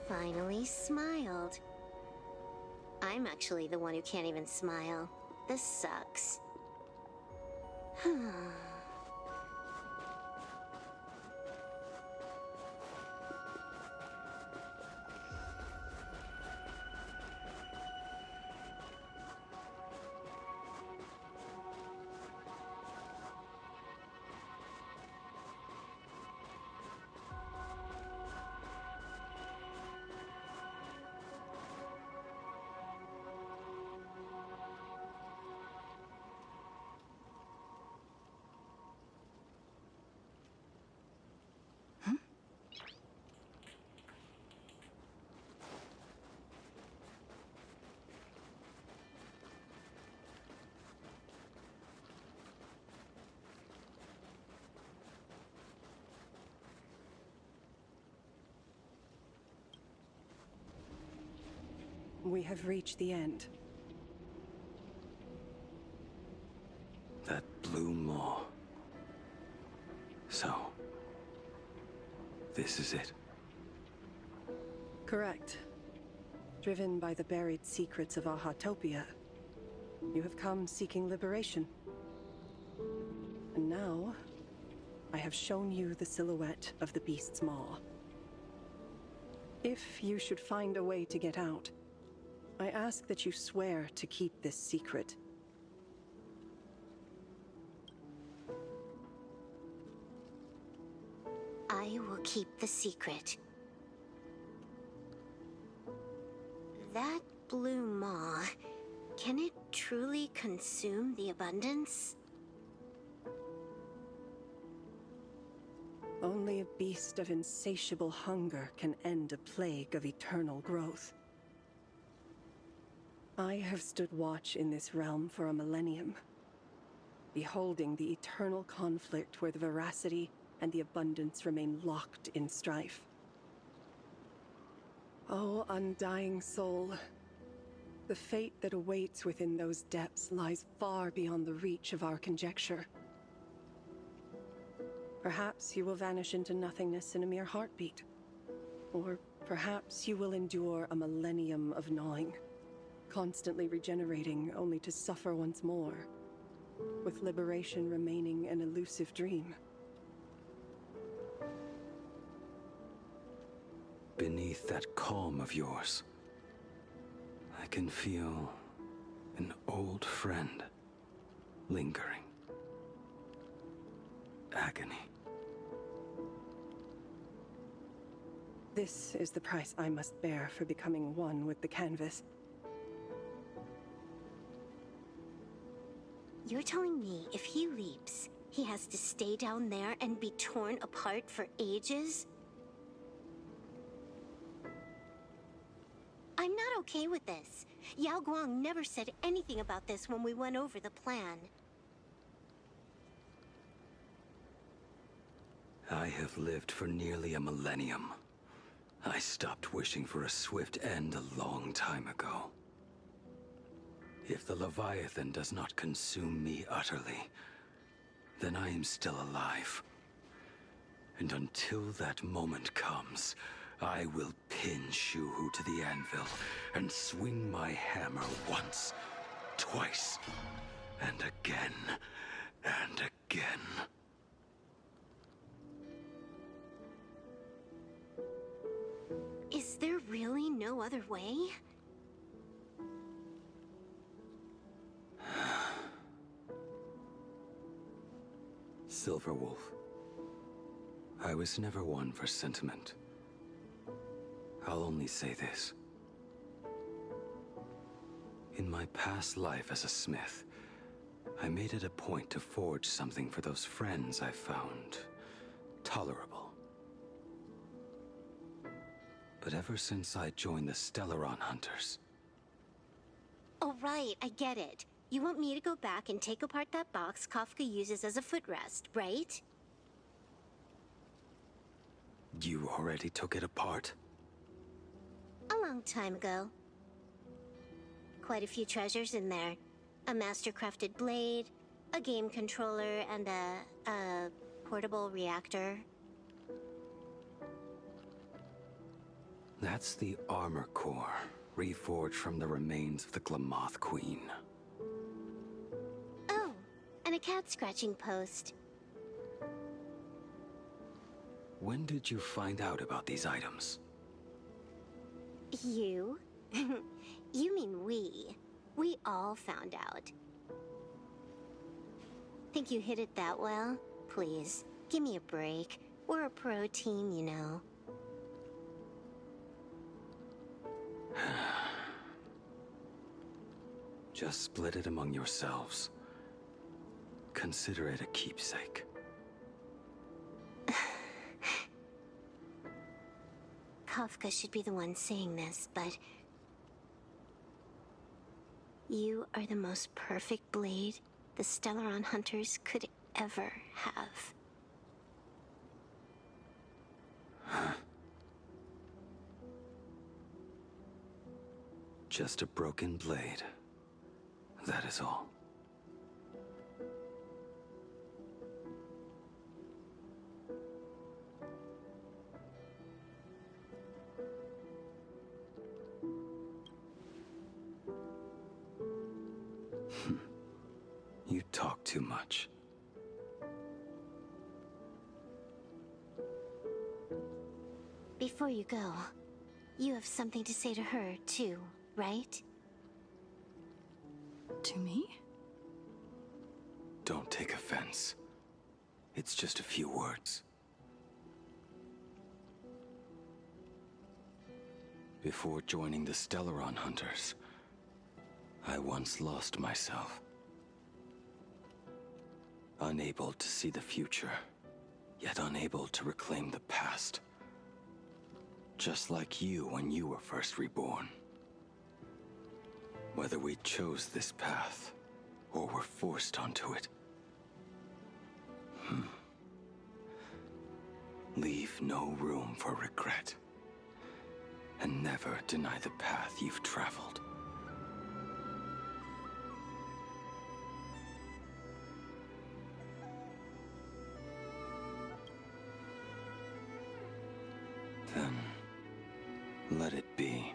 finally smiled. I'm actually the one who can't even smile. This sucks. We have reached the end. That blue maw. So, this is it. Correct. Driven by the buried secrets of Ahatopia, you have come seeking liberation. And now, I have shown you the silhouette of the beast's maw. If you should find a way to get out, I ask that you swear to keep this secret. I will keep the secret. That blue maw, can it truly consume the abundance? Only a beast of insatiable hunger can end a plague of eternal growth. I have stood watch in this realm for a millennium, beholding the eternal conflict where the veracity and the abundance remain locked in strife. Oh, undying soul, the fate that awaits within those depths lies far beyond the reach of our conjecture. Perhaps you will vanish into nothingness in a mere heartbeat. Or perhaps you will endure a millennium of gnawing, constantly regenerating only to suffer once more, with liberation remaining an elusive dream. Beneath that calm of yours, I can feel an old friend lingering. Agony. This is the price I must bear for becoming one with the canvas. You're telling me if he leaps, he has to stay down there and be torn apart for ages? I'm not okay with this. Yao Guang never said anything about this when we went over the plan. I have lived for nearly a millennium. I stopped wishing for a swift end a long time ago. If the Leviathan does not consume me utterly, then I am still alive. And until that moment comes, I will pin Shuhu to the anvil and swing my hammer once, twice, and again, and again. Is there really no other way? Silverwolf, I was never one for sentiment. I'll only say this. In my past life as a smith, I made it a point to forge something for those friends I found tolerable. But ever since I joined the Stellaron Hunters... Oh right, I get it. You want me to go back and take apart that box Kafka uses as a footrest, right? You already took it apart? A long time ago. Quite a few treasures in there. A master-crafted blade, a game controller, and a portable reactor. That's the armor core, reforged from the remains of the Glamoth Queen. Oh, and a cat scratching post. When did you find out about these items? You? You mean we. We all found out. Think you hid it that well? Please, give me a break. We're a pro team, you know. Just split it among yourselves. Consider it a keepsake. Kafka should be the one saying this, but... You are the most perfect blade the Stellaron hunters could ever have. Just a broken blade. That is all. You talk too much. Before you go, you have something to say to her, too, right? To me? Don't take offense. It's just a few words. Before joining the Stellaron hunters, I once lost myself. Unable to see the future, yet unable to reclaim the past. Just like you when you were first reborn. Whether we chose this path, or were forced onto it. Leave no room for regret. And never deny the path you've traveled. Then, let it be.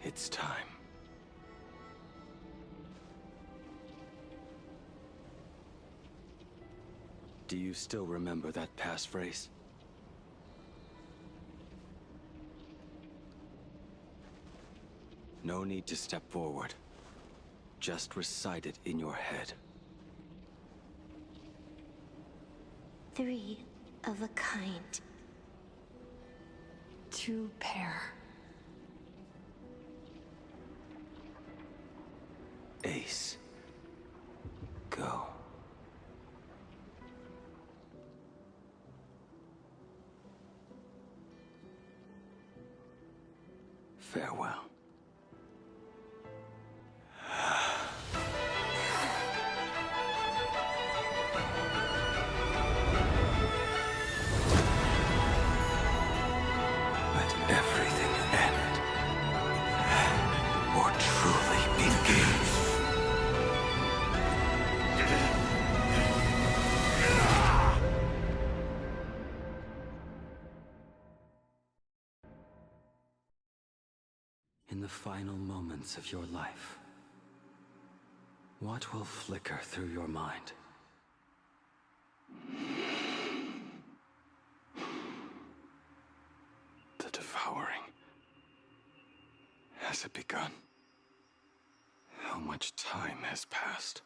It's time. Do you still remember that passphrase? No need to step forward. Just recite it in your head. 3 of a kind. 2 pair. Ace. Go. Farewell. Let everything end, or truly begin. In the final moments of your life, what will flicker through your mind? The devouring. Has it begun? How much time has passed?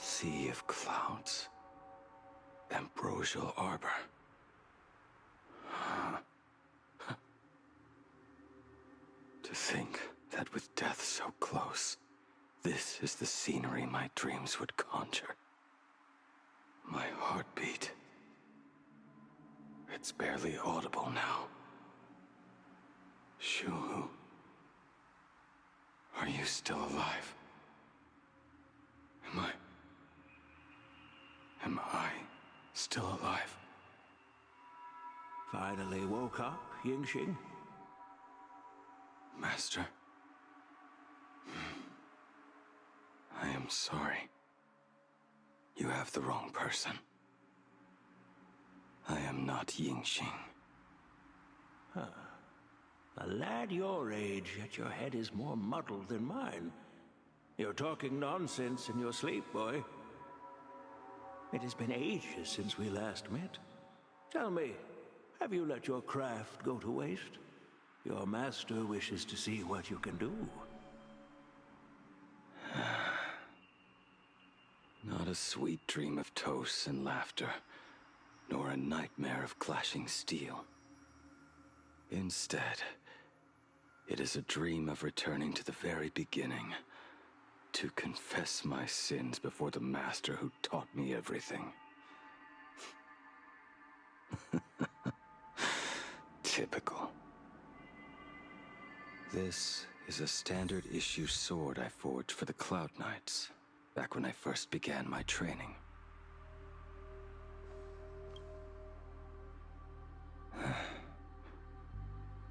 Sea of clouds. Ambrosial arbor. To think that with death so close, this is the scenery my dreams would conjure. My heartbeat. It's barely audible now. Shuhu. Are you still alive? Am I still alive? Finally woke up, Yingxing? Master. I am sorry. You have the wrong person. I am not Yingxing. A lad your age, yet your head is more muddled than mine. You're talking nonsense in your sleep, boy. It has been ages since we last met. Tell me, have you let your craft go to waste? Your master wishes to see what you can do. Not a sweet dream of toasts and laughter, nor a nightmare of clashing steel. Instead, it is a dream of returning to the very beginning, to confess my sins before the master who taught me everything. Typical. This is a standard issue sword I forged for the Cloud Knights, back when I first began my training.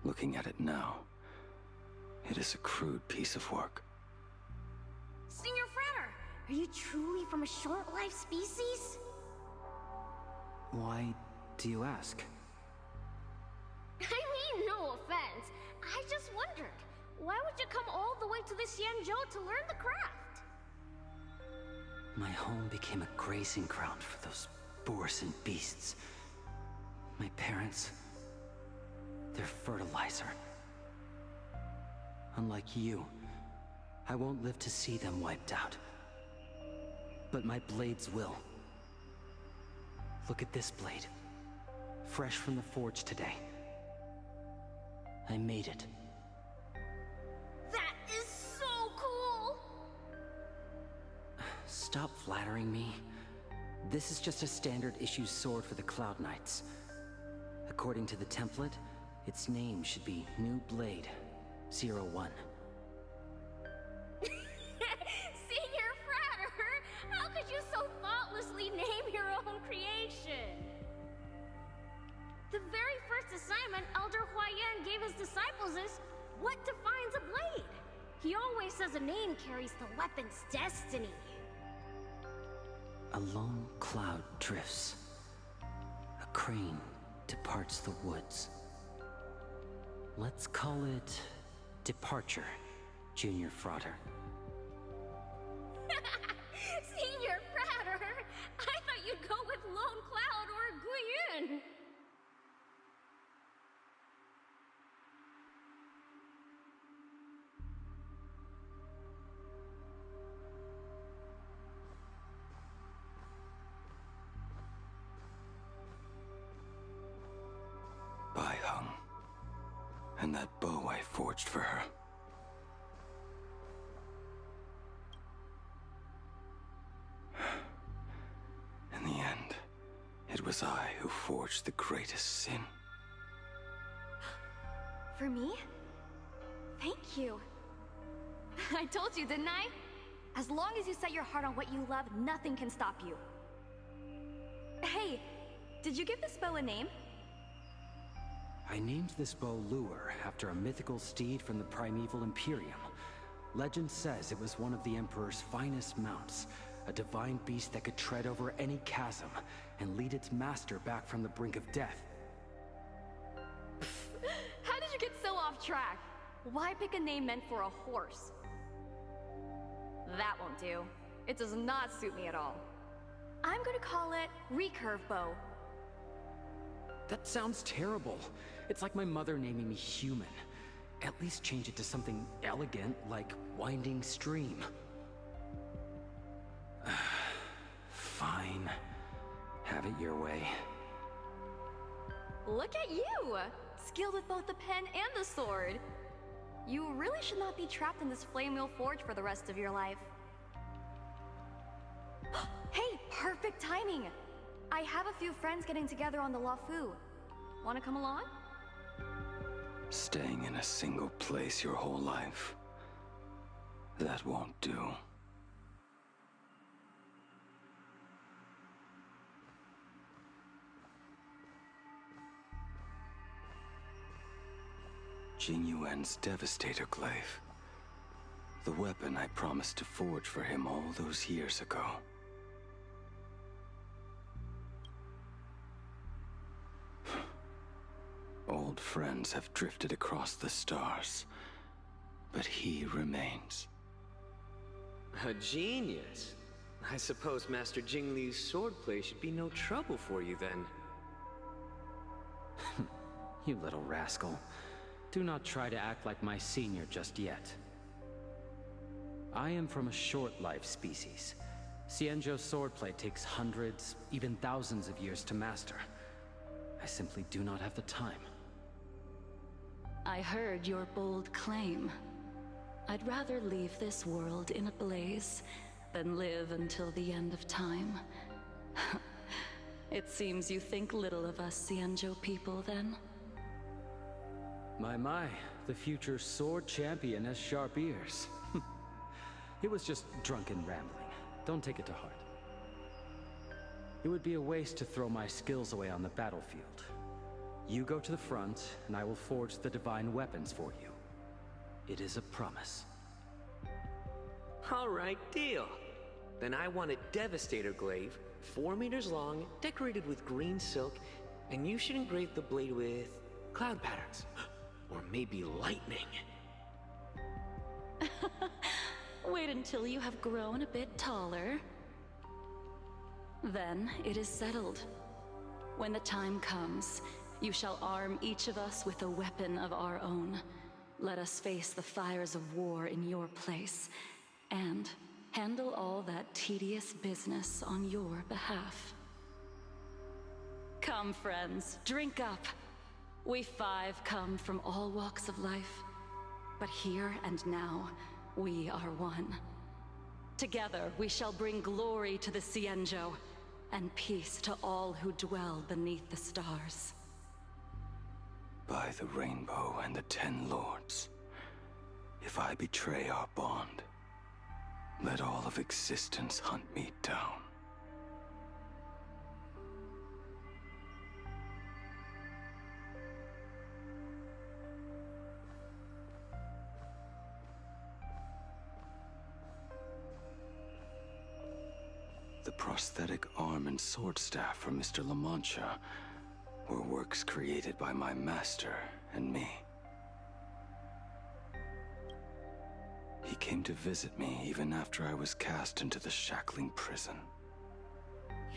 Looking at it now, it is a crude piece of work. Senior Frater, are you truly from a short-lived species? Why do you ask? I mean, no offense. I just wondered, why would you come all the way to the Xianzhou to learn the craft? My home became a grazing ground for those boars and beasts. My parents, they're fertilizer. Unlike you, I won't live to see them wiped out. But my blades will. Look at this blade. Fresh from the forge today. I made it. That is so cool! Stop flattering me. This is just a standard issue sword for the Cloud Knights. According to the template, its name should be New Blade 01. Senior Frater, how could you so thoughtlessly name your own creation? The very first assignment Elder Huayan gave his disciples is, what defines a blade? He always says a name carries the weapon's destiny. A lone cloud drifts. A crane departs the woods. Let's call it Departure, Junior Frater. Senior Frater, I thought you'd go with Lone Cloud or Guyun. Bai Hung. And that bow I forged for her. In the end, it was I who forged the greatest sin. For me? Thank you. I told you, didn't I? As long as you set your heart on what you love, nothing can stop you. Hey, did you give this bow a name? I named this bow Lure after a mythical steed from the primeval Imperium. Legend says it was one of the Emperor's finest mounts, a divine beast that could tread over any chasm and lead its master back from the brink of death. How did you get so off track? Why pick a name meant for a horse? That won't do. It does not suit me at all. I'm gonna call it Recurve Bow. That sounds terrible. It's like my mother naming me Human. At least change it to something elegant like Winding Stream. Fine. Have it your way. Look at you! Skilled with both the pen and the sword. You really should not be trapped in this flame wheel forge for the rest of your life. Hey, perfect timing! I have a few friends getting together on the Luofu. Wanna come along? Staying in a single place your whole life. That won't do. Jingyuan's Devastator Glaive. The weapon I promised to forge for him all those years ago. Old friends have drifted across the stars, but he remains. A genius. I suppose Master Jingliu's swordplay should be no trouble for you then. You little rascal. Do not try to act like my senior just yet. I am from a short-life species. Xianzhou's swordplay takes hundreds, even thousands of years to master. I simply do not have the time. I heard your bold claim. I'd rather leave this world in a blaze than live until the end of time. It seems you think little of us Xianzhou people, then? My, the future sword champion has sharp ears. It was just drunken rambling. Don't take it to heart. It would be a waste to throw my skills away on the battlefield. You go to the front, and I will forge the divine weapons for you. It is a promise. All right, deal. Then I want a Devastator Glaive, 4 meters long, decorated with green silk, and you should engrave the blade with cloud patterns. Or maybe lightning. Wait until you have grown a bit taller. Then it is settled. When the time comes, you shall arm each of us with a weapon of our own. Let us face the fires of war in your place, and handle all that tedious business on your behalf. Come, friends, drink up. We 5 come from all walks of life, but here and now, we are one. Together, we shall bring glory to the Xianzhou, and peace to all who dwell beneath the stars. By the rainbow and the 10 lords, if I betray our bond, let all of existence hunt me down. The prosthetic arm and sword staff from Mr. La Mancha were works created by my master and me. He came to visit me even after I was cast into the shackling prison.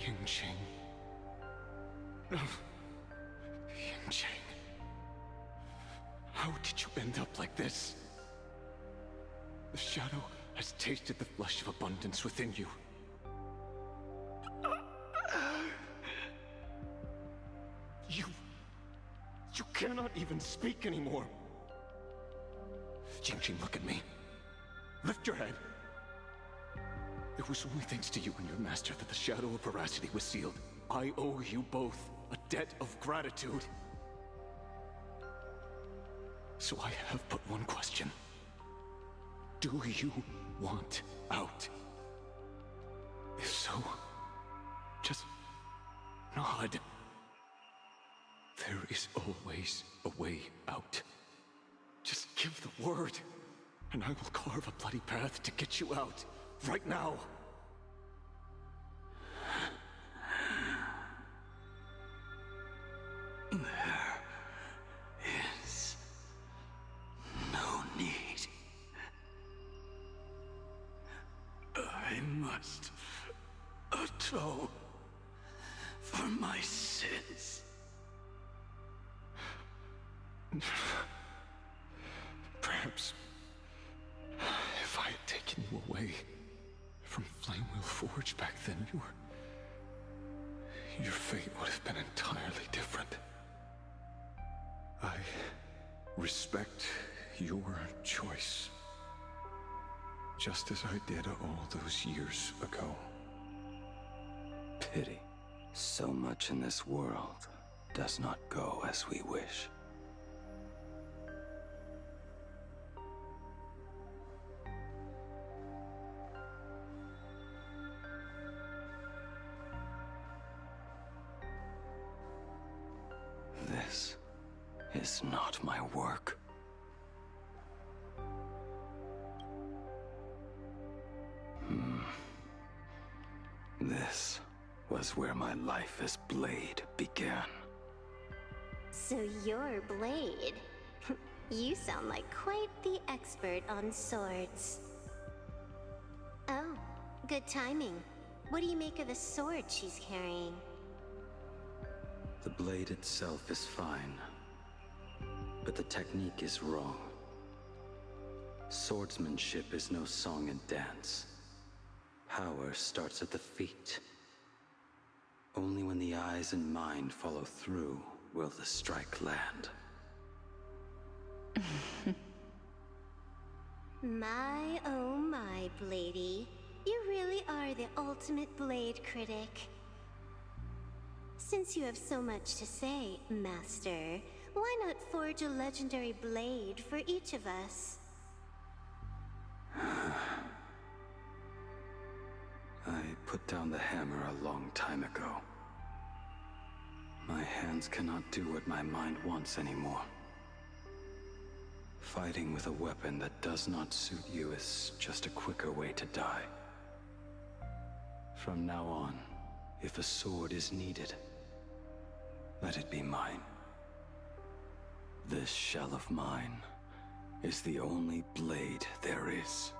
Yingqing. Yingqing. How did you end up like this? The shadow has tasted the flesh of abundance within you. You cannot even speak anymore. Yingqing, look at me. Lift your head. It was only thanks to you and your master that the shadow of veracity was sealed. I owe you both a debt of gratitude. So I have but one question. Do you want out? If so, just nod. There is always a way out. Just give the word, and I will carve a bloody path to get you out, right now. There is no need. I must atone for my sins. Perhaps if I had taken you away from Flamewheel Forge back then, your fate would have been entirely different. I respect your choice, just as I did all those years ago. Pity. So much in this world does not go as we wish. This is not my work. This was where my life as Blade began. So you're Blade. You sound like quite the expert on swords. Oh, good timing. What do you make of the sword she's carrying? The blade itself is fine, but the technique is wrong. Swordsmanship is no song and dance. Power starts at the feet. Only when the eyes and mind follow through will the strike land. My, oh my, Bladey. You really are the ultimate blade critic. Since you have so much to say, Master, why not forge a legendary blade for each of us? I put down the hammer a long time ago. My hands cannot do what my mind wants anymore. Fighting with a weapon that does not suit you is just a quicker way to die. From now on, if a sword is needed, let it be mine. This shell of mine is the only blade there is.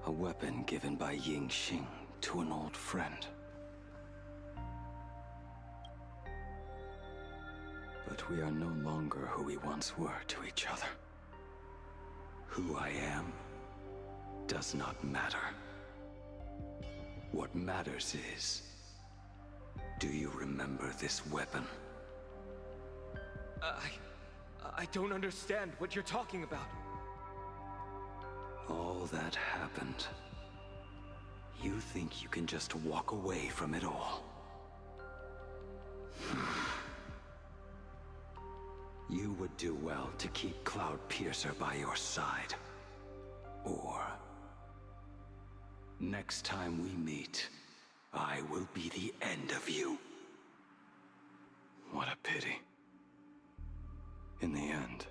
A weapon given by Ying Xing to an old friend. But we are no longer who we once were to each other. Who I am does not matter. What matters is, do you remember this weapon? I don't understand what you're talking about. All that happened. You think you can just walk away from it all? You would do well to keep Cloud Piercer by your side. Or, next time we meet, I will be the end of you. What a pity. In the end,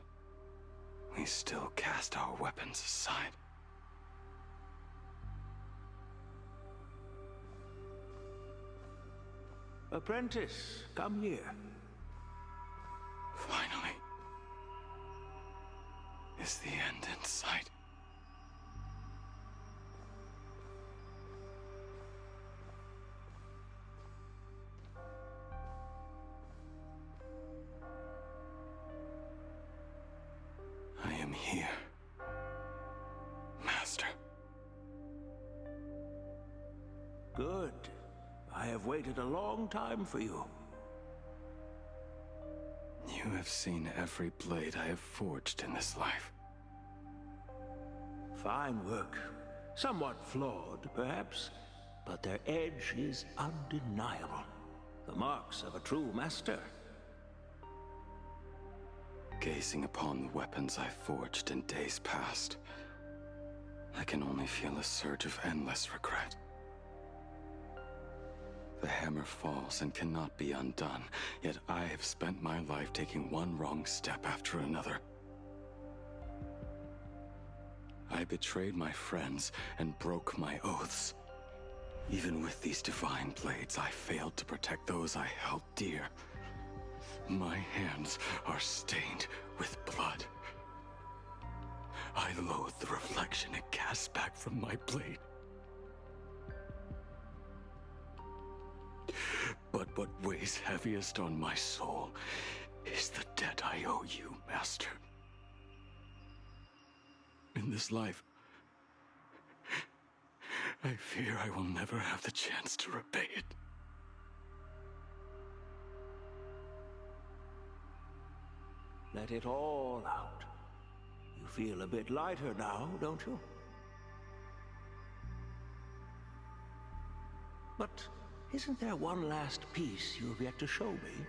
we still cast our weapons aside. Apprentice, come here. Finally. Is the end in sight? I am here, Master. Good. I have waited a long time for you. You have seen every blade I have forged in this life. Fine work. Somewhat flawed, perhaps, but their edge is undeniable. The marks of a true master. Gazing upon the weapons I forged in days past, I can only feel a surge of endless regret. The hammer falls and cannot be undone, yet I have spent my life taking one wrong step after another. I betrayed my friends and broke my oaths. Even with these divine blades, I failed to protect those I held dear. My hands are stained with blood. I loathe the reflection it casts back from my blade. But what weighs heaviest on my soul is the debt I owe you, Master. In this life, I fear I will never have the chance to repay it. Let it all out. You feel a bit lighter now, don't you? But isn't there one last piece you've yet to show me?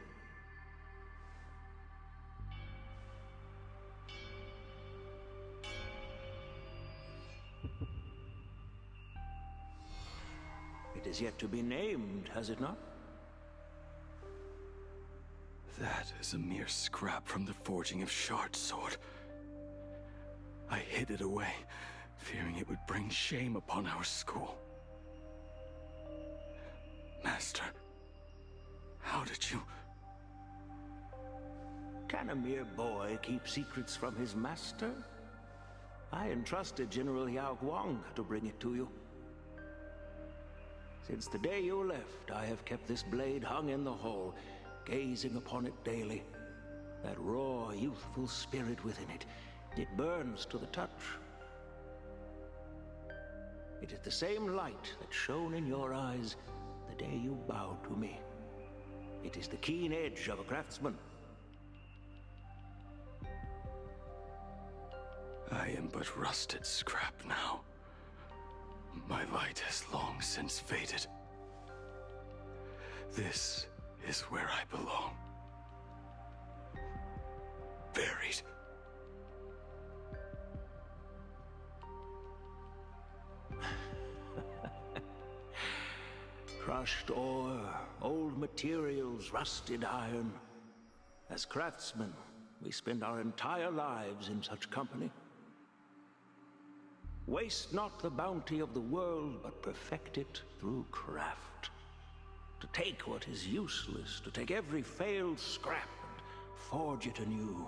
It is yet to be named, has it not? That is a mere scrap from the forging of Shard Sword. I hid it away, fearing it would bring shame upon our school. Master, how did you... Can a mere boy keep secrets from his master? I entrusted General Yao Guang to bring it to you. Since the day you left, I have kept this blade hung in the hall, gazing upon it daily. That raw, youthful spirit within it, it burns to the touch. It is the same light that shone in your eyes the day you bowed to me. It is the keen edge of a craftsman. I am but rusted scrap now. My light has long since faded. This is where I belong. Buried. Crushed ore, old materials, rusted iron. As craftsmen, we spend our entire lives in such company. Waste not the bounty of the world, but perfect it through craft. To take what is useless, to take every failed scrap and forge it anew.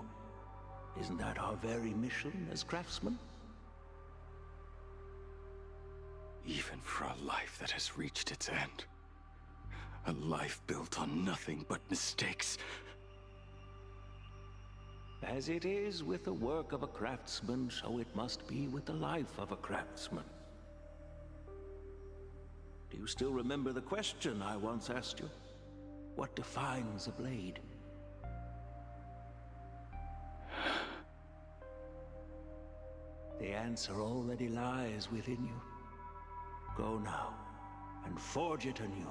Isn't that our very mission as craftsmen? Even for a life that has reached its end. A life built on nothing but mistakes. As it is with the work of a craftsman, so it must be with the life of a craftsman. Do you still remember the question I once asked you? What defines a blade? The answer already lies within you. Go now, and forge it anew.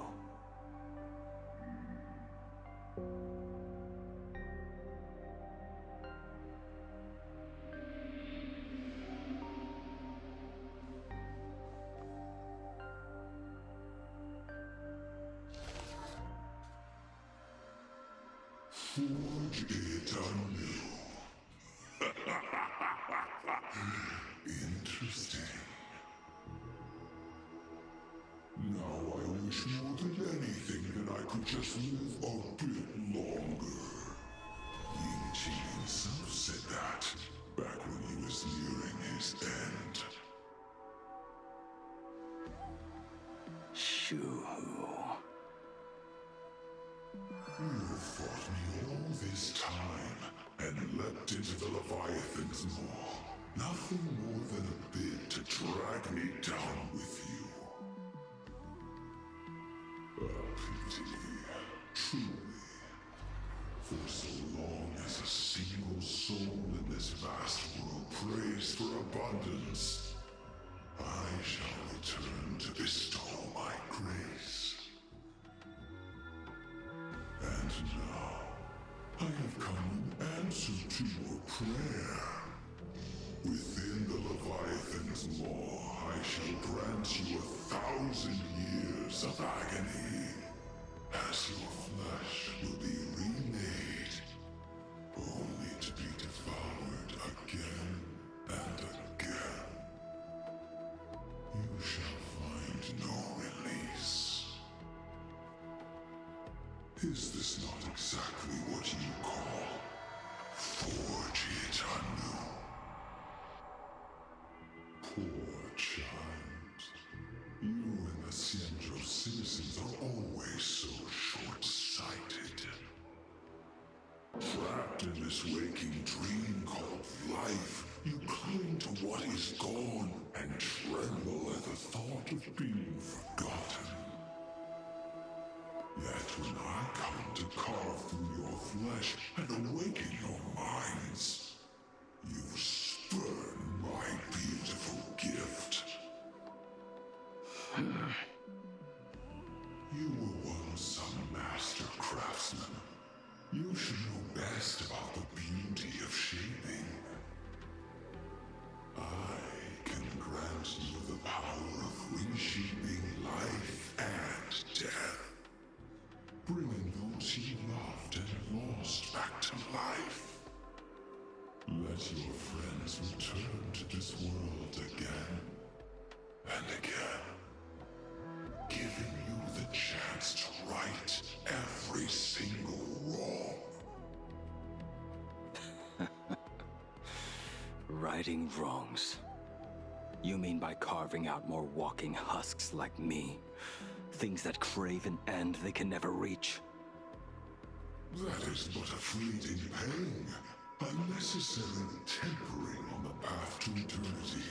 Forge it anew. Interesting. Now I wish more than anything that I could just live a bit longer. Ying Qi himself said that back when he was nearing his end. Shu-Hu. You fought me all this time and leapt into the Leviathan's maw. Nothing more than a bid to drag me down with you. A pity, truly. For so long as a single soul in this vast world prays for abundance, I shall return to bestow my grace. And now, I have come in answer to your prayer. Within the Leviathan's maw, I shall grant you 1,000 years of agony, as your flesh will be remade, only to be devoured again and again. You shall find no release. Is this not exactly what you call forge it anew? Poor child. You and the Xianzhou citizens are always so short-sighted. Trapped in this waking dream called life, you cling to what is gone and tremble at the thought of being forgotten. Yet when I come to carve through your flesh and awaken your minds, you spurn my beautiful gift. You were once a master craftsman. You should know best about the beauty of shaping. I can grant you the power of reshaping life and death, bringing those you loved and lost back as your friends return to this world again and again, giving you the chance to right every single wrong. Righting wrongs. You mean by carving out more walking husks like me? Things that crave an end they can never reach? That is but a fleeting pang, a necessary tempering on the path to eternity.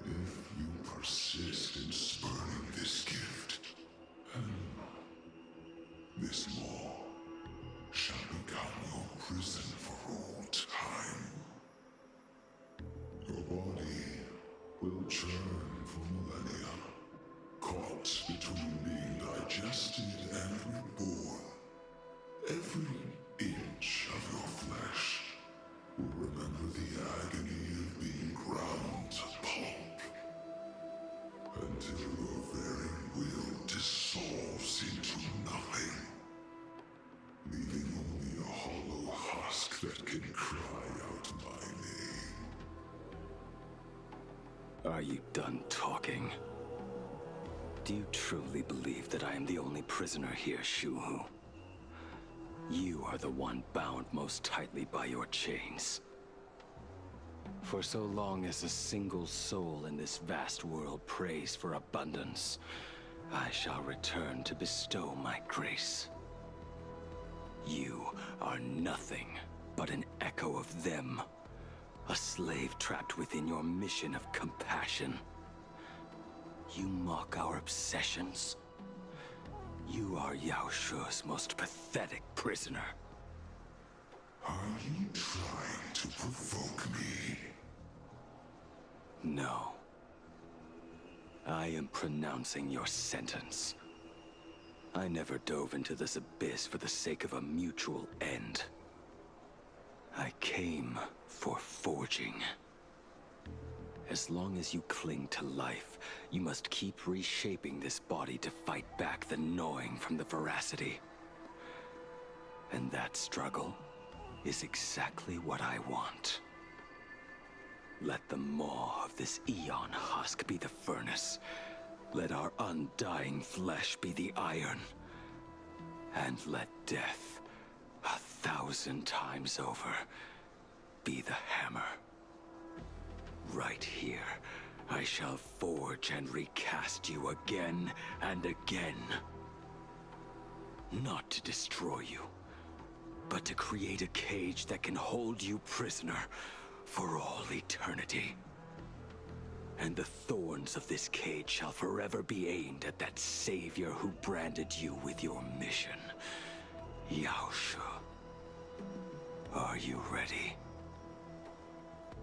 If you persist in spurning this gift, this maw shall become your prison for all time. Your body will churn for millennia, caught between being digested and reborn. Every inch of your flesh will remember the agony of being ground to pulp, until your very will dissolves into nothing, leaving only a hollow husk that can cry out my name. Are you done talking? Do you truly believe that I am the only prisoner here, Shuhu? You are the one bound most tightly by your chains. For so long as a single soul in this vast world prays for abundance, I shall return to bestow my grace. You are nothing but an echo of them, a slave trapped within your mission of compassion. You mock our obsessions. You are Yao Shu's most pathetic prisoner. Are you trying to provoke me? No. I am pronouncing your sentence. I never dove into this abyss for the sake of a mutual end. I came for forging. As long as you cling to life, you must keep reshaping this body to fight back the gnawing from the veracity. And that struggle is exactly what I want. Let the maw of this Eon husk be the furnace. Let our undying flesh be the iron. And let death, 1,000 times over, be the hammer. Right here, I shall forge and recast you again and again. Not to destroy you, but to create a cage that can hold you prisoner for all eternity. And the thorns of this cage shall forever be aimed at that savior who branded you with your mission, Yao Shu. Are you ready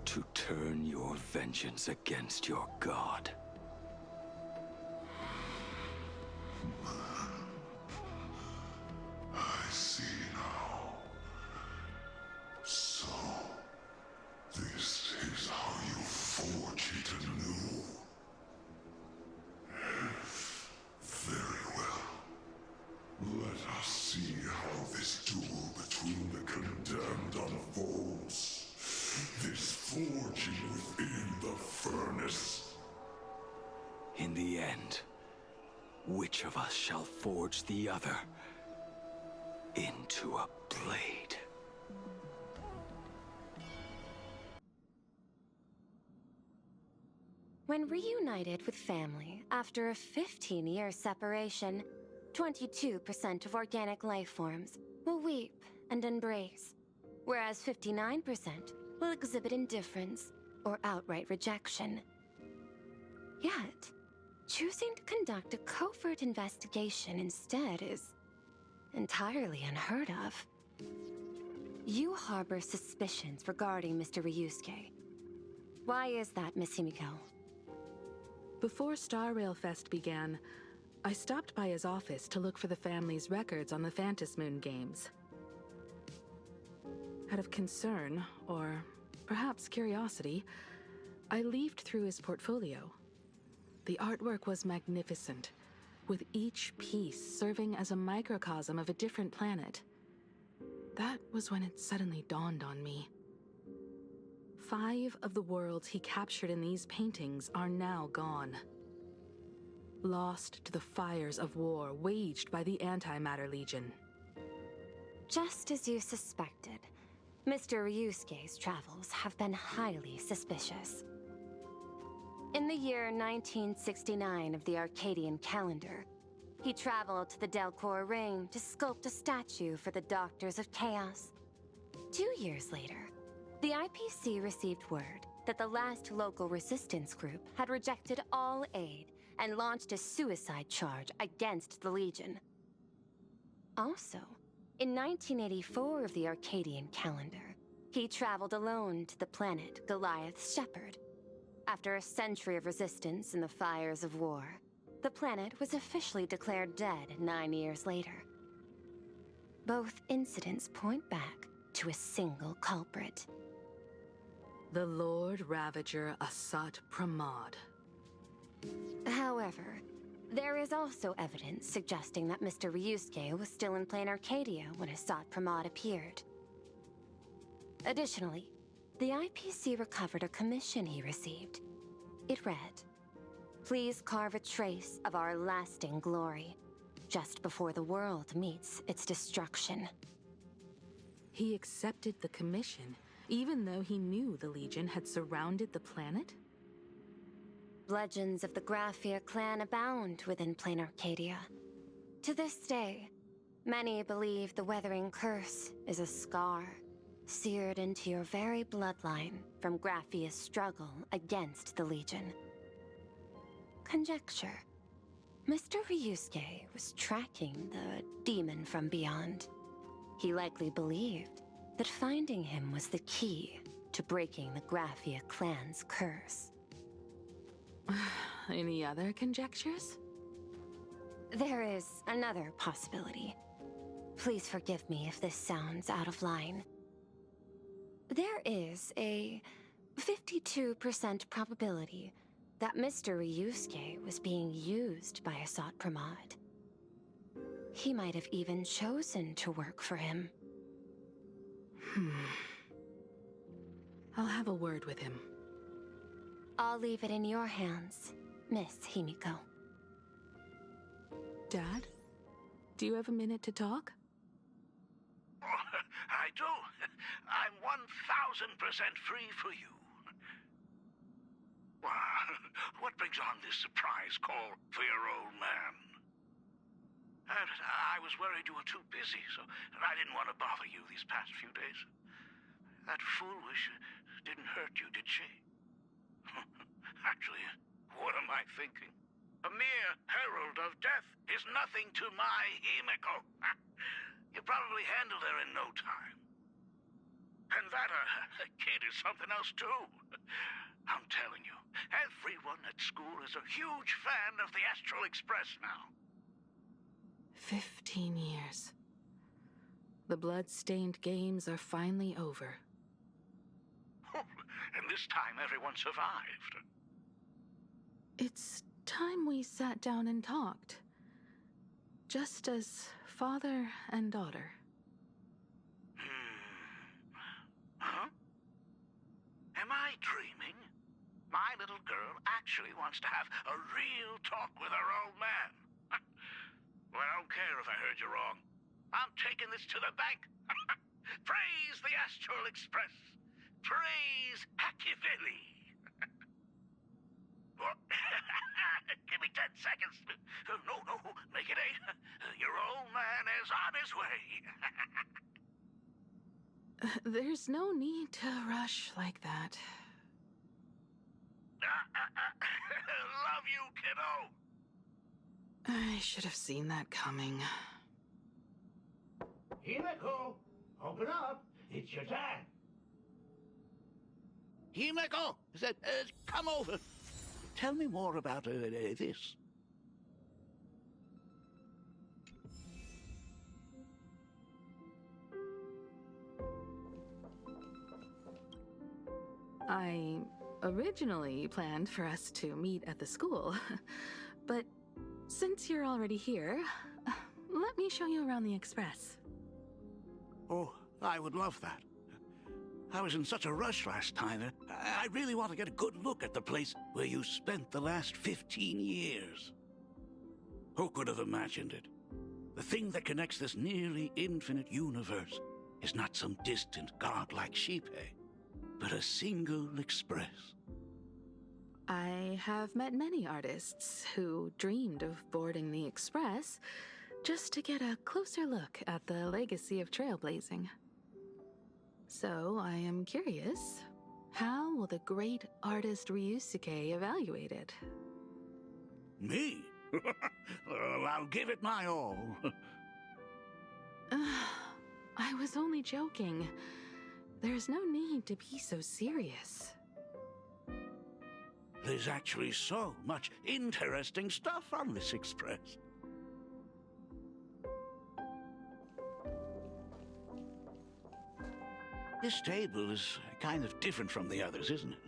to turn your vengeance against your god? I see now. So, this is how you forge it anew. Very well. Let us see how this duel between the condemned unfolds. This forging within the furnace. In the end, which of us shall forge the other into a blade? When reunited with family after a 15-year separation, 22% of organic life forms will weep and embrace, whereas 59% will exhibit indifference or outright rejection. Yet, choosing to conduct a covert investigation instead is entirely unheard of. You harbor suspicions regarding Mr. Ryusuke. Why is that, Miss Himiko? Before Star Rail Fest began, I stopped by his office to look for the family's records on the Phantom Moon games. Out of concern, or perhaps curiosity, I leafed through his portfolio. The artwork was magnificent, with each piece serving as a microcosm of a different planet. That was when it suddenly dawned on me. 5 of the worlds he captured in these paintings are now gone. Lost to the fires of war waged by the Antimatter Legion. Just as you suspected, Mr. Ryusuke's travels have been highly suspicious. In the year 1969 of the Arcadian calendar, he traveled to the Delcor Ring to sculpt a statue for the Doctors of Chaos. 2 years later, the IPC received word that the last local resistance group had rejected all aid and launched a suicide charge against the Legion. Also, in 1984 of the Arcadian calendar, he traveled alone to the planet Goliath's Shepherd. After a century of resistance in the fires of war, the planet was officially declared dead 9 years later. Both incidents point back to a single culprit. The Lord Ravager Asat Pramod. However, there is also evidence suggesting that Mr. Ryusuke was still in plain Arcadia when Asat Pramod appeared. Additionally, the IPC recovered a commission he received. It read, "Please carve a trace of our lasting glory, just before the world meets its destruction." He accepted the commission, even though he knew the Legion had surrounded the planet? Legends of the Graphia clan abound within plain Arcadia. To this day, many believe the Weathering Curse is a scar seared into your very bloodline from Graphia's struggle against the Legion. Conjecture. Mr. Ryusuke was tracking the demon from beyond. He likely believed that finding him was the key to breaking the Graphia clan's curse. Any other conjectures? There is another possibility. Please forgive me if this sounds out of line. There is a 52% probability that Mr. Ryusuke was being used by Asat Pramod. He might have even chosen to work for him. I'll have a word with him. I'll leave it in your hands, Miss Himiko. Dad, do you have a minute to talk? I do. I'm 1000% free for you. What brings on this surprise call for your old man? I was worried you were too busy, so I didn't want to bother you these past few days. That foolish didn't hurt you, did she? Actually, what am I thinking? A mere herald of death is nothing to my Himiko. You probably handled her in no time. And that kid is something else too. I'm telling you, everyone at school is a huge fan of the Astral Express now. 15 years. The blood-stained games are finally over. And this time everyone survived. It's time we sat down and talked. Just as father and daughter. Huh? Am I dreaming? My little girl actually wants to have a real talk with her old man. Well, I don't care if I heard you wrong. I'm taking this to the bank. Praise the Astral Express. Praise Hachivelli. Give me 10 seconds. No, make it 8. Your old man is on his way. There's no need to rush like that. Love you, kiddo. I should have seen that coming. Himiko, open up. It's your dad. Himiko, come over. Tell me more about this. I originally planned for us to meet at the school, but since you're already here, let me show you around the Express. Oh, I would love that. I was in such a rush last time. I really want to get a good look at the place where you spent the last 15 years. Who could have imagined it? The thing that connects this nearly infinite universe is not some distant godlike sheep, but a single express. I have met many artists who dreamed of boarding the Express just to get a closer look at the legacy of trailblazing. So I am curious, how will the great artist Ryusuke evaluate it? Me? Well, I'll give it my all. I was only joking. There's no need to be so serious. There's actually so much interesting stuff on this express. This table is kind of different from the others, isn't it?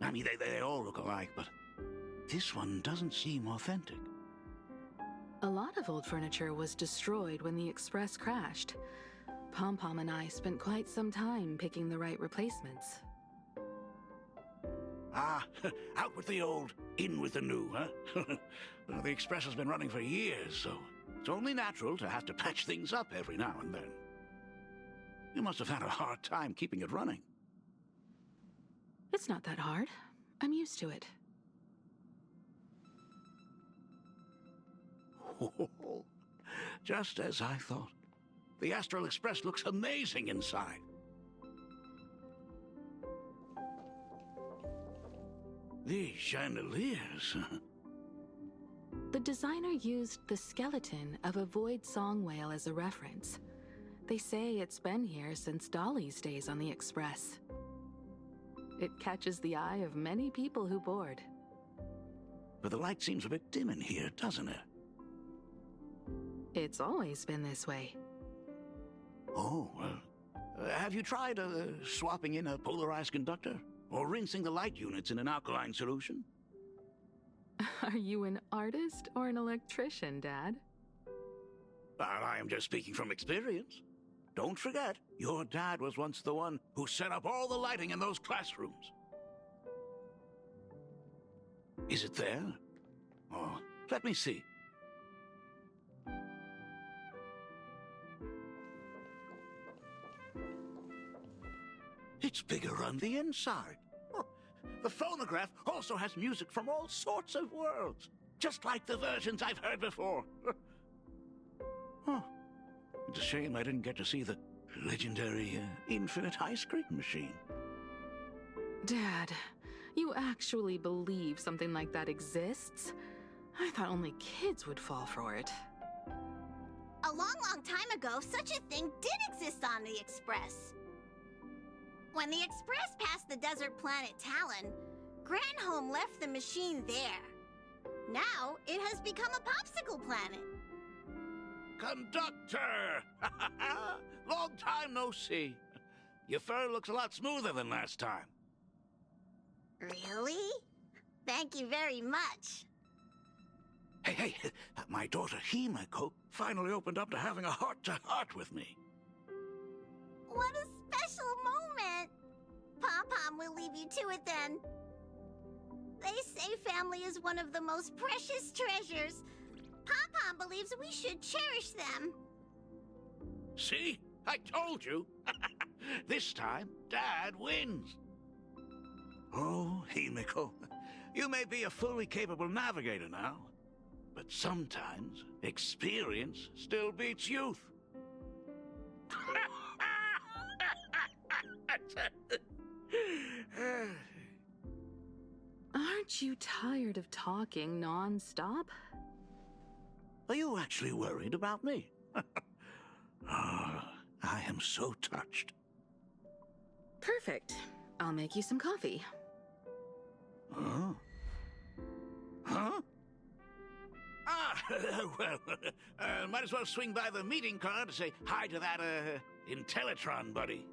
I mean, they all look alike, but this one doesn't seem authentic. A lot of old furniture was destroyed when the Express crashed. Pom-Pom and I spent quite some time picking the right replacements. Ah, out with the old, in with the new, huh? Well, the Express has been running for years, so it's only natural to have to patch things up every now and then. You must have had a hard time keeping it running. It's not that hard. I'm used to it. Just as I thought. The Astral Express looks amazing inside. These chandeliers. The designer used the skeleton of a void song whale as a reference. They say it's been here since Dolly's days on the Express. It catches the eye of many people who board. But the light seems a bit dim in here, doesn't it? It's always been this way. Oh, well. Have you tried swapping in a polarized conductor? Or rinsing the light units in an alkaline solution? Are you an artist or an electrician, Dad? I am just speaking from experience. Don't forget, your dad was once the one who set up all the lighting in those classrooms. Is it there? Oh, let me see. It's bigger on the inside. Oh, the phonograph also has music from all sorts of worlds, just like the versions I've heard before. Oh, it's a shame I didn't get to see the legendary infinite ice cream machine. Dad, you actually believe something like that exists? I thought only kids would fall for it. A long, long time ago, such a thing did exist on the Express. When the Express passed the desert planet Talon, Granholm left the machine there. Now, it has become a popsicle planet. Conductor! Long time no see. Your fur looks a lot smoother than last time. Really? Thank you very much. Hey, my daughter Himeko finally opened up to having a heart-to-heart with me. What a special moment! Pom-Pom will leave you to it then. They say family is one of the most precious treasures. Pom-Pom believes we should cherish them. See? I told you. This time, Dad wins. Oh, Himeko, you may be a fully capable navigator now, but sometimes experience still beats youth. Aren't you tired of talking non-stop? Are you actually worried about me? I am so touched. Perfect. I'll make you some coffee. Huh? Huh? Ah, well, might as well swing by the meeting car to say hi to that, Intellitron buddy.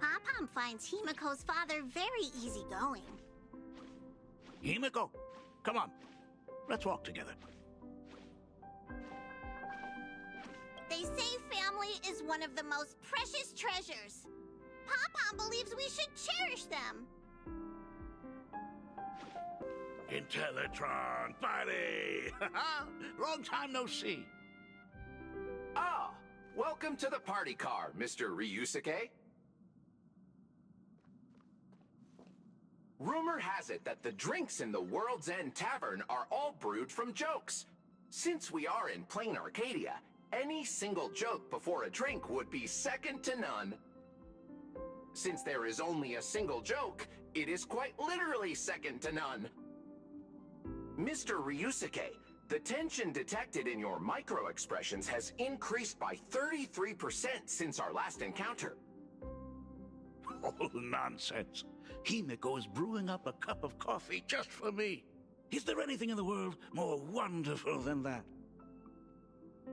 Pom-Pom finds Himeko's father very easygoing. Himeko, come on. Let's walk together. family is one of the most precious treasures. Pom-Pom believes we should cherish them. Intellitron, buddy! Long time no see. Ah, welcome to the party car, Mr. Ryusuke. Rumor has it that the drinks in the World's End Tavern are all brewed from jokes. Since we are in plain Arcadia, any single joke before a drink would be second to none. Since there is only a single joke, it is quite literally second to none. Mr. Ryusuke, the tension detected in your micro-expressions has increased by 33% since our last encounter. Oh, nonsense. Himeko is brewing up a cup of coffee just for me. Is there anything in the world more wonderful than that?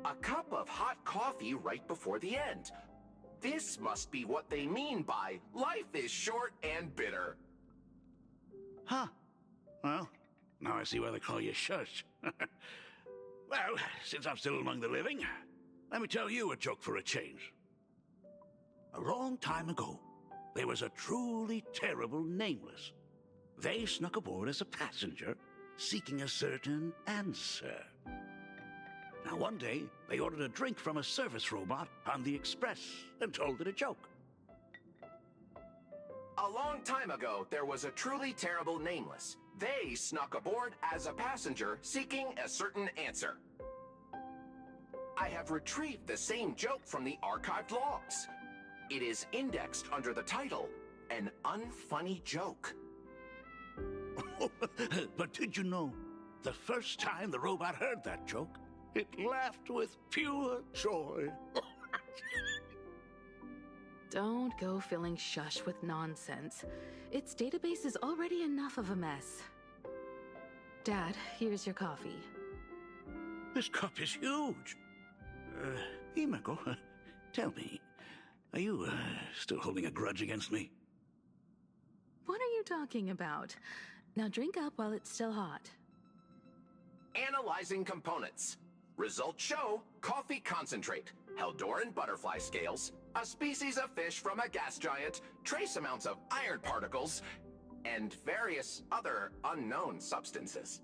A cup of hot coffee right before the end. This must be what they mean by life is short and bitter. Huh. Well, now I see why they call you Shush. Well, since I'm still among the living, let me tell you a joke for a change. A long time ago, there was a truly terrible nameless. They snuck aboard as a passenger, seeking a certain answer. Now one day, they ordered a drink from a service robot on the express and told it a joke. A long time ago, there was a truly terrible nameless. They snuck aboard as a passenger, seeking a certain answer. I have retrieved the same joke from the archived logs. It is indexed under the title, An Unfunny Joke. But did you know, the first time the robot heard that joke, it laughed with pure joy. Don't go filling Shush with nonsense. Its database is already enough of a mess. Dad, here's your coffee. This cup is huge. Himeko, tell me, are you still holding a grudge against me? What are you talking about? Now drink up while it's still hot. Analyzing components. Results show coffee concentrate, Heldoran butterfly scales, a species of fish from a gas giant, trace amounts of iron particles, and various other unknown substances.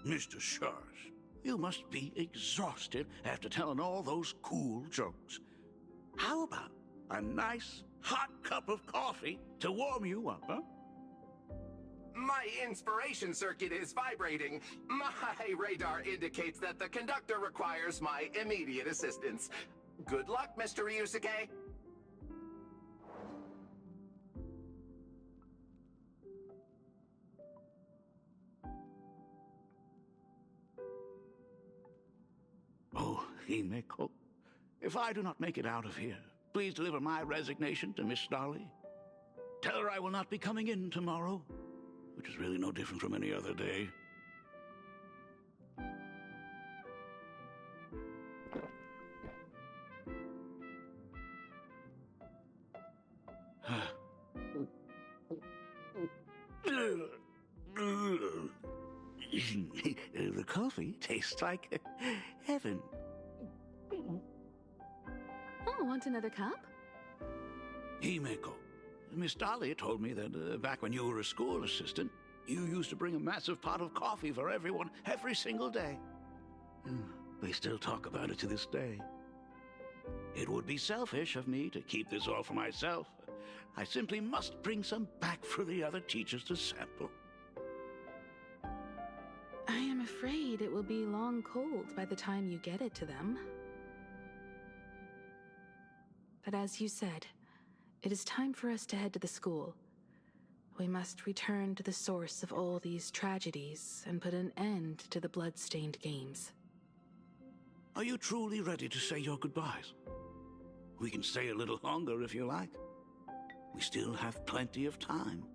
Mr. Sharsh, you must be exhausted after telling all those cool jokes. How about a nice, hot cup of coffee to warm you up, huh? My inspiration circuit is vibrating. My radar indicates that the conductor requires my immediate assistance. Good luck, Mr. Ryusuke. Oh, Himeko, if I do not make it out of here, please deliver my resignation to Miss Dolly. Tell her I will not be coming in tomorrow, which is really no different from any other day. The coffee tastes like heaven. Oh, want another cup? Himeko, Miss Dolly told me that back when you were a school assistant, you used to bring a massive pot of coffee for everyone every single day. They still talk about it to this day. It would be selfish of me to keep this all for myself. I simply must bring some back for the other teachers to sample. I am afraid it will be long cold by the time you get it to them. But as you said, it is time for us to head to the school. We must return to the source of all these tragedies and put an end to the blood-stained games. Are you truly ready to say your goodbyes? We can stay a little longer if you like. We still have plenty of time.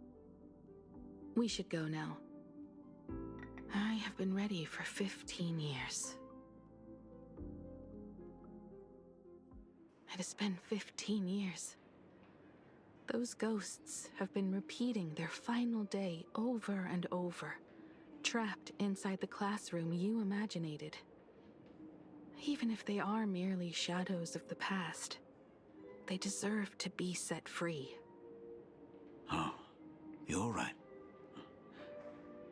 We should go now. I have been ready for 15 years. It has been 15 years. Those ghosts have been repeating their final day over and over, trapped inside the classroom you imaginated. Even if they are merely shadows of the past, they deserve to be set free. Oh, you're right.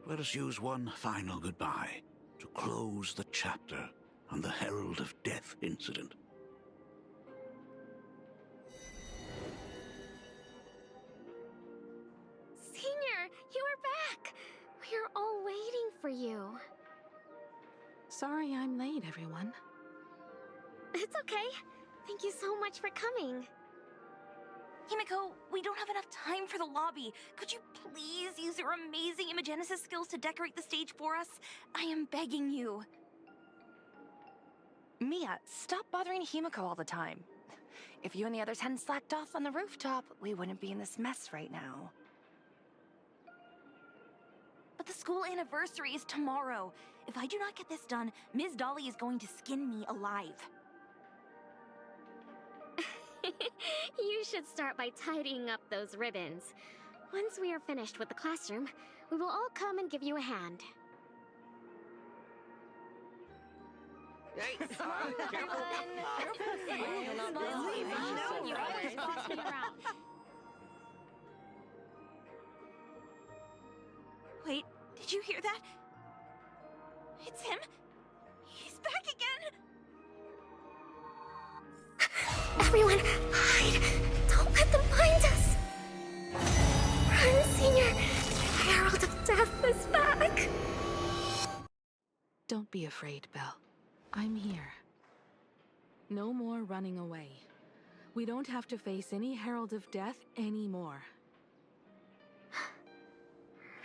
Let us use one final goodbye to close the chapter on the Herald of Death incident. Senior, you are back! We're all waiting for you. Sorry I'm late, everyone. It's okay. Thank you so much for coming. Himiko, we don't have enough time for the lobby. Could you please use your amazing Imagenesis skills to decorate the stage for us? I am begging you. Mia, stop bothering Himiko all the time. If you and the others hadn't slacked off on the rooftop, we wouldn't be in this mess right now. But the school anniversary is tomorrow. If I do not get this done, Ms. Dolly is going to skin me alive. You should start by tidying up those ribbons. Once we are finished with the classroom, we will all come and give you a hand. Hey, Smile, careful. Smile. You're always bossing around. Wait, did you hear that? It's him. He's back again. Everyone, hide! Don't let them find us! Run, Senior! The Herald of Death is back! Don't be afraid, Belle. I'm here. No more running away. We don't have to face any Herald of Death anymore.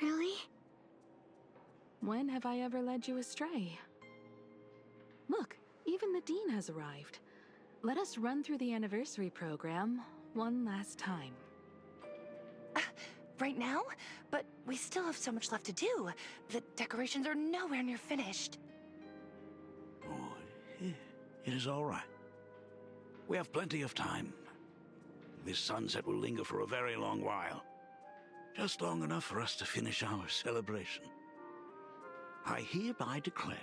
Really? When have I ever led you astray? Look, even the Dean has arrived. Let us run through the anniversary program one last time. Right now? But we still have so much left to do. The decorations are nowhere near finished. Oh, it is all right. We have plenty of time. This sunset will linger for a very long while. Just long enough for us to finish our celebration. I hereby declare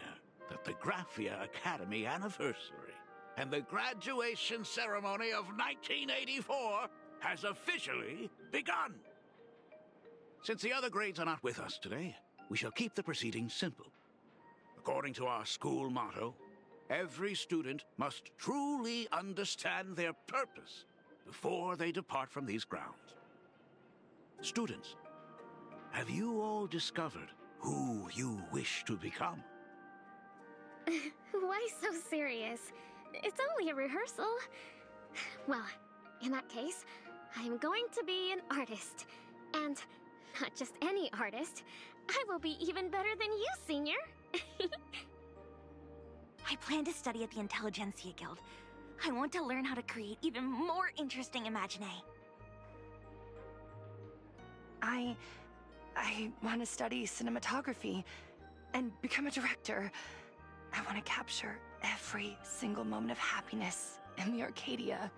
that the Graphia Academy anniversary and the graduation ceremony of 1984 has officially begun. Since the other grades are not with us today, we shall keep the proceedings simple. According to our school motto, every student must truly understand their purpose before they depart from these grounds. Students, have you all discovered who you wish to become? Why so serious? It's only a rehearsal. Well, in that case, I am going to be an artist. And not just any artist. I will be even better than you, Senior. I plan to study at the Intelligentsia Guild. I want to learn how to create even more interesting imaginae. I want to study cinematography and become a director. I want to capture every single moment of happiness in the Arcadia.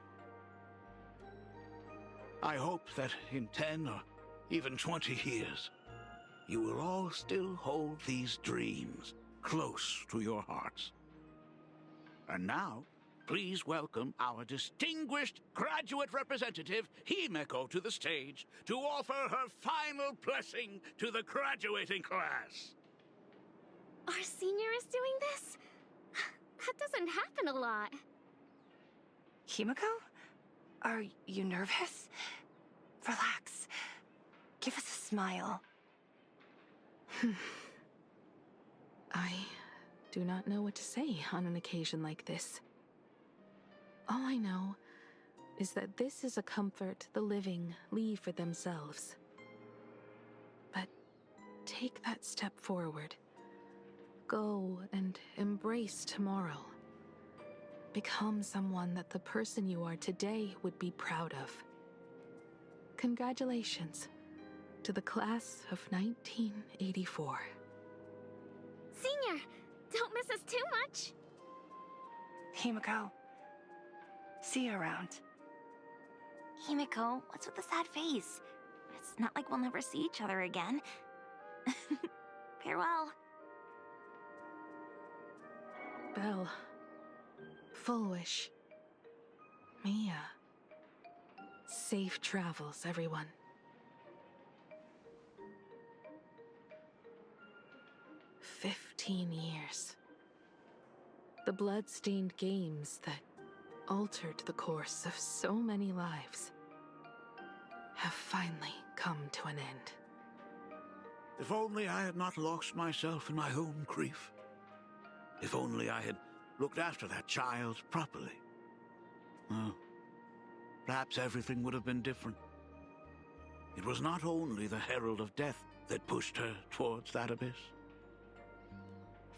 I hope that in 10 or even 20 years, you will all still hold these dreams close to your hearts. And now, please welcome our distinguished graduate representative, Himiko, to the stage to offer her final blessing to the graduating class. Our senior is doing this? That doesn't happen a lot. Himiko? Are you nervous? Relax. Give us a smile. I do not know what to say on an occasion like this. All I know is that this is a comfort the living leave for themselves. But take that step forward. Go and embrace tomorrow. Become someone that the person you are today would be proud of. Congratulations to the class of 1984. Senior, don't miss us too much. Himiko, see you around. Himiko, what's with the sad face? It's not like we'll never see each other again. Farewell. Belle, Full wish. Mia. Safe travels, everyone. "15 years. The blood-stained games that altered the course of so many lives have finally come to an end." If only I had not lost myself in my own grief. If only I had looked after that child properly. Well, perhaps everything would have been different. It was not only the Herald of Death that pushed her towards that abyss.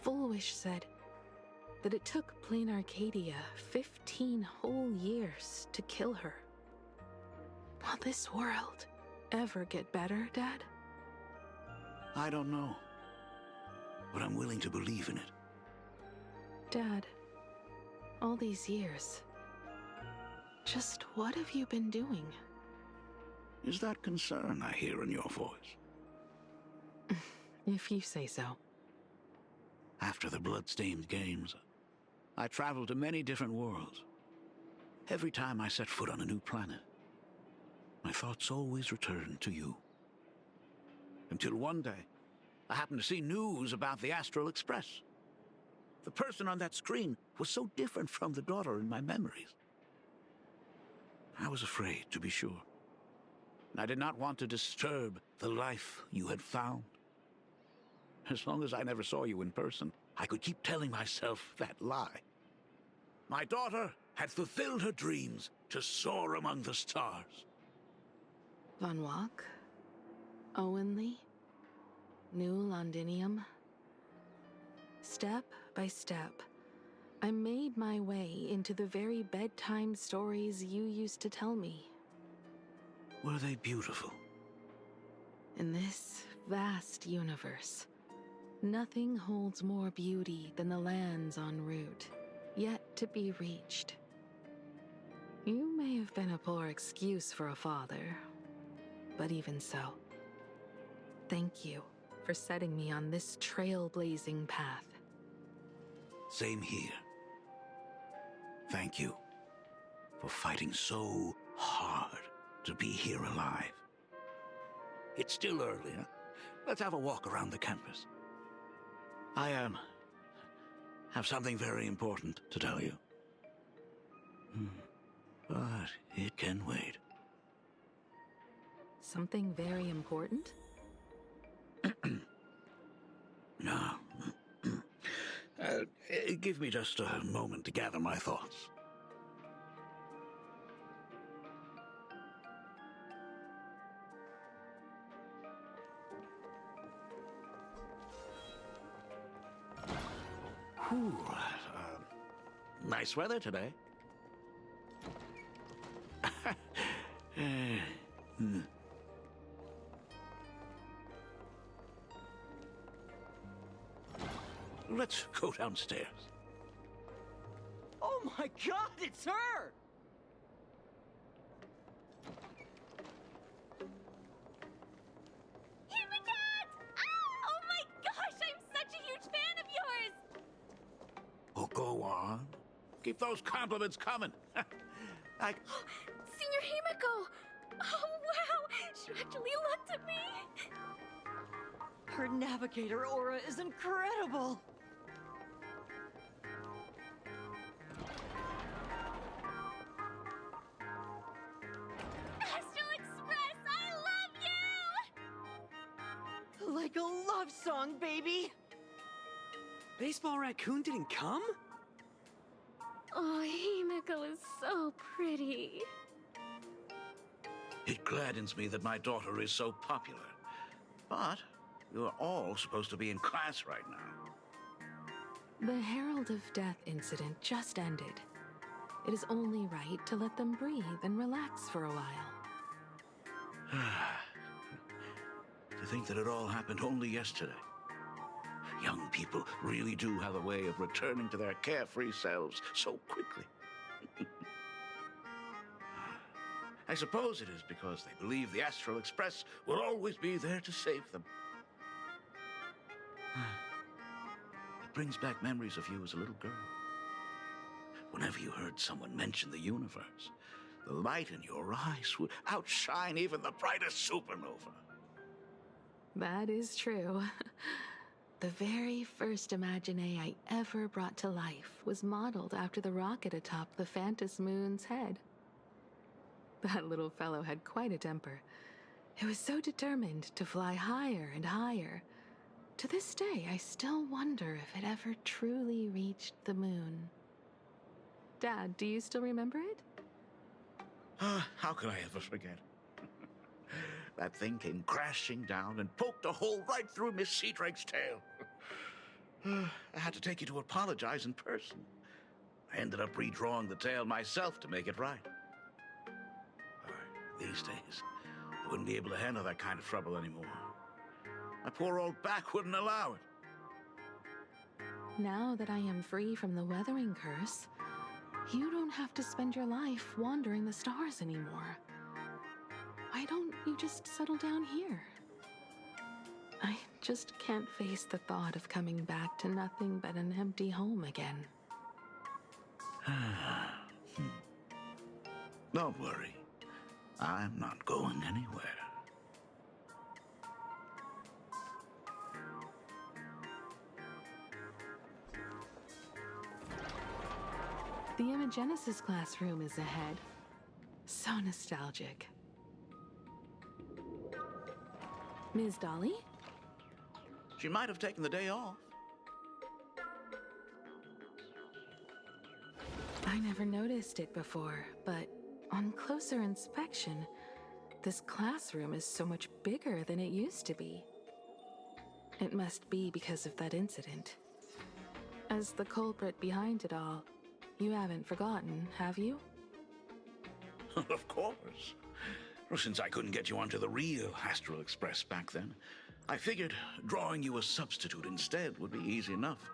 Full Wish said that it took Plain Arcadia 15 whole years to kill her. Will this world ever get better, Dad? I don't know, but I'm willing to believe in it. Dad, all these years, just what have you been doing? Is that concern I hear in your voice? If you say so. After the blood-stained games, I traveled to many different worlds. Every time I set foot on a new planet, my thoughts always returned to you. Until one day, I happened to see news about the Astral Express. The person on that screen was so different from the daughter in my memories. I was afraid, to be sure. And I did not want to disturb the life you had found. As long as I never saw you in person, I could keep telling myself that lie. My daughter had fulfilled her dreams to soar among the stars. Von Walk? Owenly? New Londinium? Step by step, I made my way into the very bedtime stories you used to tell me. Were they beautiful? In this vast universe, nothing holds more beauty than the lands en route, yet to be reached. You may have been a poor excuse for a father, but even so, thank you for setting me on this trailblazing path. Same here. Thank you for fighting so hard to be here alive. It's still early, huh? Let's have a walk around the campus. I have something very important to tell you. But it can wait. Something very important? No. Give me just a moment to gather my thoughts. Whew, nice weather today. Let's go downstairs. Oh my god, it's her! Himikat! Oh my gosh, I'm such a huge fan of yours! Oh, go on. Keep those compliments coming. Senior Himiko! Oh wow, she actually looked at me! Her navigator aura is incredible! Astral Express, I love you! Like a love song, baby! Baseball Raccoon didn't come? Oh, Himiko is so pretty. It gladdens me that my daughter is so popular. But you're all supposed to be in class right now. The Herald of Death incident just ended. It is only right to let them breathe and relax for a while. To think that it all happened only yesterday. Young people really do have a way of returning to their carefree selves so quickly. I suppose it is because they believe the Astral Express will always be there to save them. It brings back memories of you as a little girl. Whenever you heard someone mention the universe, the light in your eyes would outshine even the brightest supernova. That is true. The very first Imagine I ever brought to life was modeled after the rocket atop the Phantom Moon's head. That little fellow had quite a temper. It was so determined to fly higher and higher. To this day, I still wonder if it ever truly reached the moon. Dad, do you still remember it? How could I ever forget? That thing came crashing down and poked a hole right through Miss Seadrake's tail. I had to take you to apologize in person. I ended up redrawing the tail myself to make it right. These days, I wouldn't be able to handle that kind of trouble anymore. My poor old back wouldn't allow it. Now that I am free from the weathering curse, you don't have to spend your life wandering the stars anymore. Why don't you just settle down here? I just can't face the thought of coming back to nothing but an empty home again. Don't worry. I'm not going anywhere. The Imagenesis classroom is ahead. So nostalgic. Ms. Dolly? She might have taken the day off. I never noticed it before, but on closer inspection, this classroom is so much bigger than it used to be. It must be because of that incident. As the culprit behind it all, you haven't forgotten, have you? Of course. Well, since I couldn't get you onto the real Astral Express back then, I figured drawing you a substitute instead would be easy enough.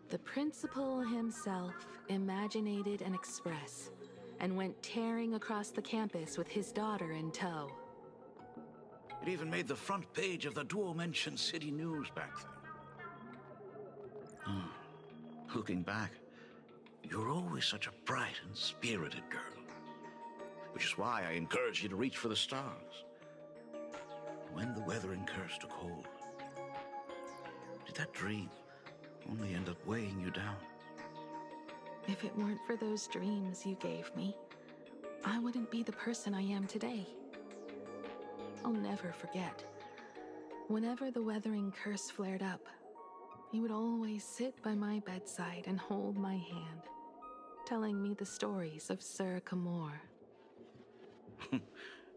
The principal himself imaginated an express and went tearing across the campus with his daughter in tow. It even made the front page of the Duo-Mention City News back then. Looking back, you're always such a bright and spirited girl. Which is why I encourage you to reach for the stars. When the weathering curse took hold, did that dream only end up weighing you down? If it weren't for those dreams you gave me, I wouldn't be the person I am today. I'll never forget. Whenever the weathering curse flared up, you would always sit by my bedside and hold my hand, telling me the stories of Sir Camor.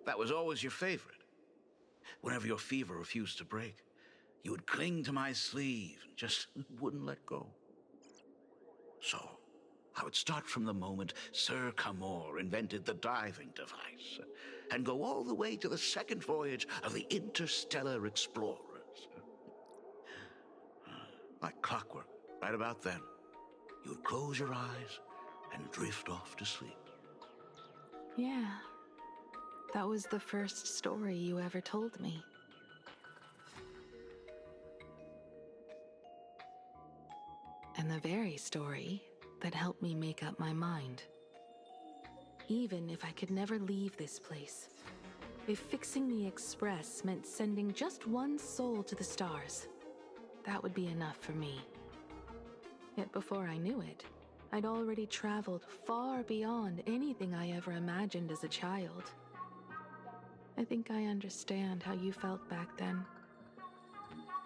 That was always your favorite. Whenever your fever refused to break, you would cling to my sleeve and just wouldn't let go. So, I would start from the moment Sir Camor invented the diving device and go all the way to the second voyage of the interstellar explorers. Like clockwork, right about then, you would close your eyes and drift off to sleep. Yeah, that was the first story you ever told me. And the very story that helped me make up my mind. Even if I could never leave this place, if fixing the Express meant sending just one soul to the stars, that would be enough for me. Yet before I knew it, I'd already traveled far beyond anything I ever imagined as a child. I think I understand how you felt back then.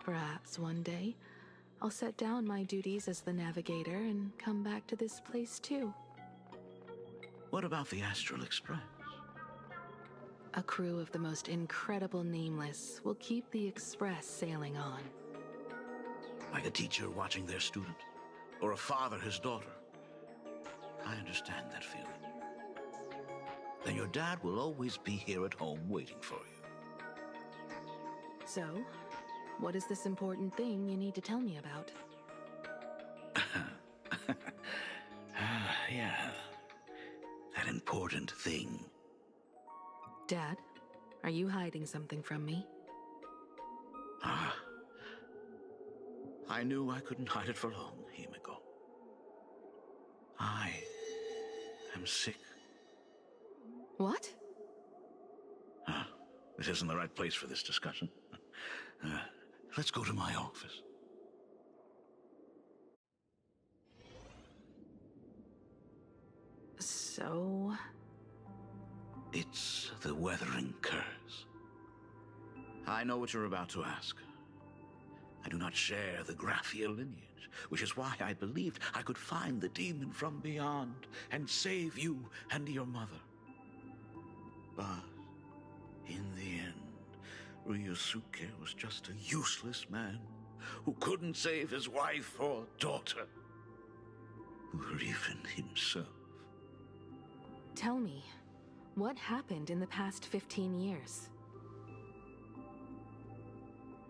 Perhaps one day, I'll set down my duties as the navigator and come back to this place too. What about the Astral Express? A crew of the most incredible nameless will keep the Express sailing on. Like a teacher watching their student, or a father his daughter. I understand that feeling. Then your dad will always be here at home waiting for you. So, what is this important thing you need to tell me about? Yeah. That important thing. Dad, are you hiding something from me? I knew I couldn't hide it for long, Himiko. I am sick. What? This isn't the right place for this discussion. Let's go to my office. So? It's the Weathering Curse. I know what you're about to ask. I do not share the Graphia lineage, which is why I believed I could find the demon from beyond and save you and your mother. But in the end, Ryusuke was just a useless man who couldn't save his wife or daughter, or even himself. Tell me, what happened in the past 15 years?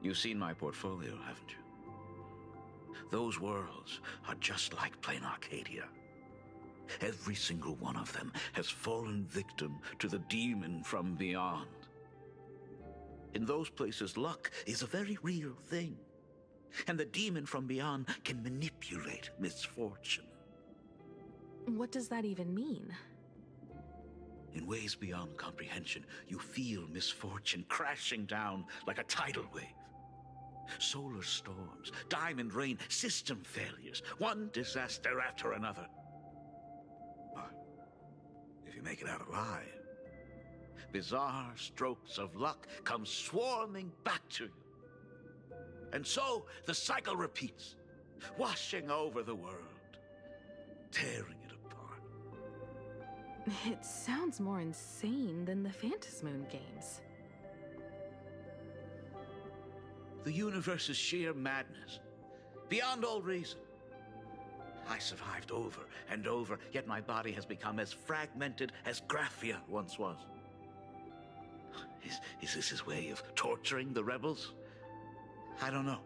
You've seen my portfolio, haven't you? Those worlds are just like plain Arcadia. Every single one of them has fallen victim to the demon from beyond. In those places, luck is a very real thing, and the demon from beyond can manipulate misfortune. What does that even mean? In ways beyond comprehension, you feel misfortune crashing down like a tidal wave. Solar storms, diamond rain, system failures, one disaster after another. But if you make it out alive, bizarre strokes of luck come swarming back to you. And so the cycle repeats, washing over the world, tearing it apart. It sounds more insane than the Phantasmoon games. The universe is sheer madness, beyond all reason. I survived over and over, yet my body has become as fragmented as Graphia once was. Is this his way of torturing the rebels? I don't know.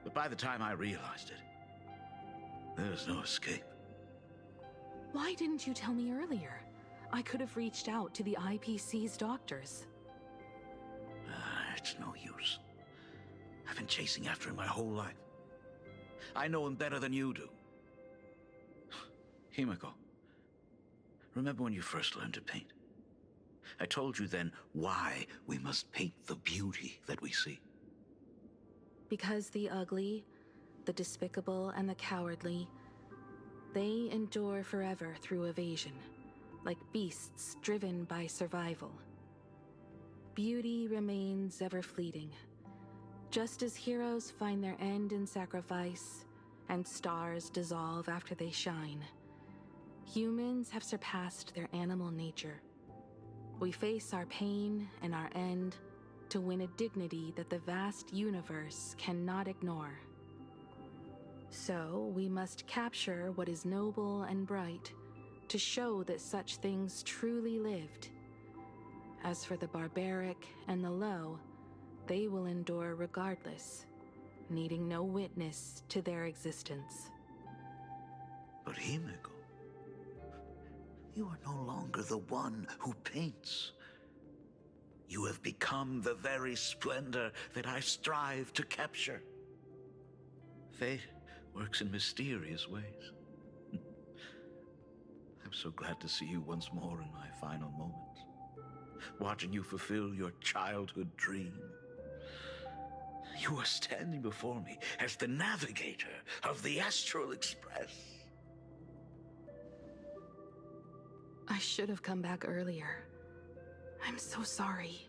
But by the time I realized it, there was no escape. Why didn't you tell me earlier? I could have reached out to the IPC's doctors. It's no use. I've been chasing after him my whole life. I know him better than you do. Himiko, remember when you first learned to paint? I told you then why we must paint the beauty that we see. Because the ugly, the despicable, and the cowardly, they endure forever through evasion, like beasts driven by survival. Beauty remains ever fleeting, just as heroes find their end in sacrifice, and stars dissolve after they shine. Humans have surpassed their animal nature. We face our pain and our end to win a dignity that the vast universe cannot ignore. So we must capture what is noble and bright to show that such things truly lived. As for the barbaric and the low, they will endure regardless, needing no witness to their existence. But Himiko, you are no longer the one who paints. You have become the very splendor that I strive to capture. Fate works in mysterious ways. I'm so glad to see you once more in my final moments, watching you fulfill your childhood dream. You are standing before me as the navigator of the Astral Express. I should have come back earlier. I'm so sorry.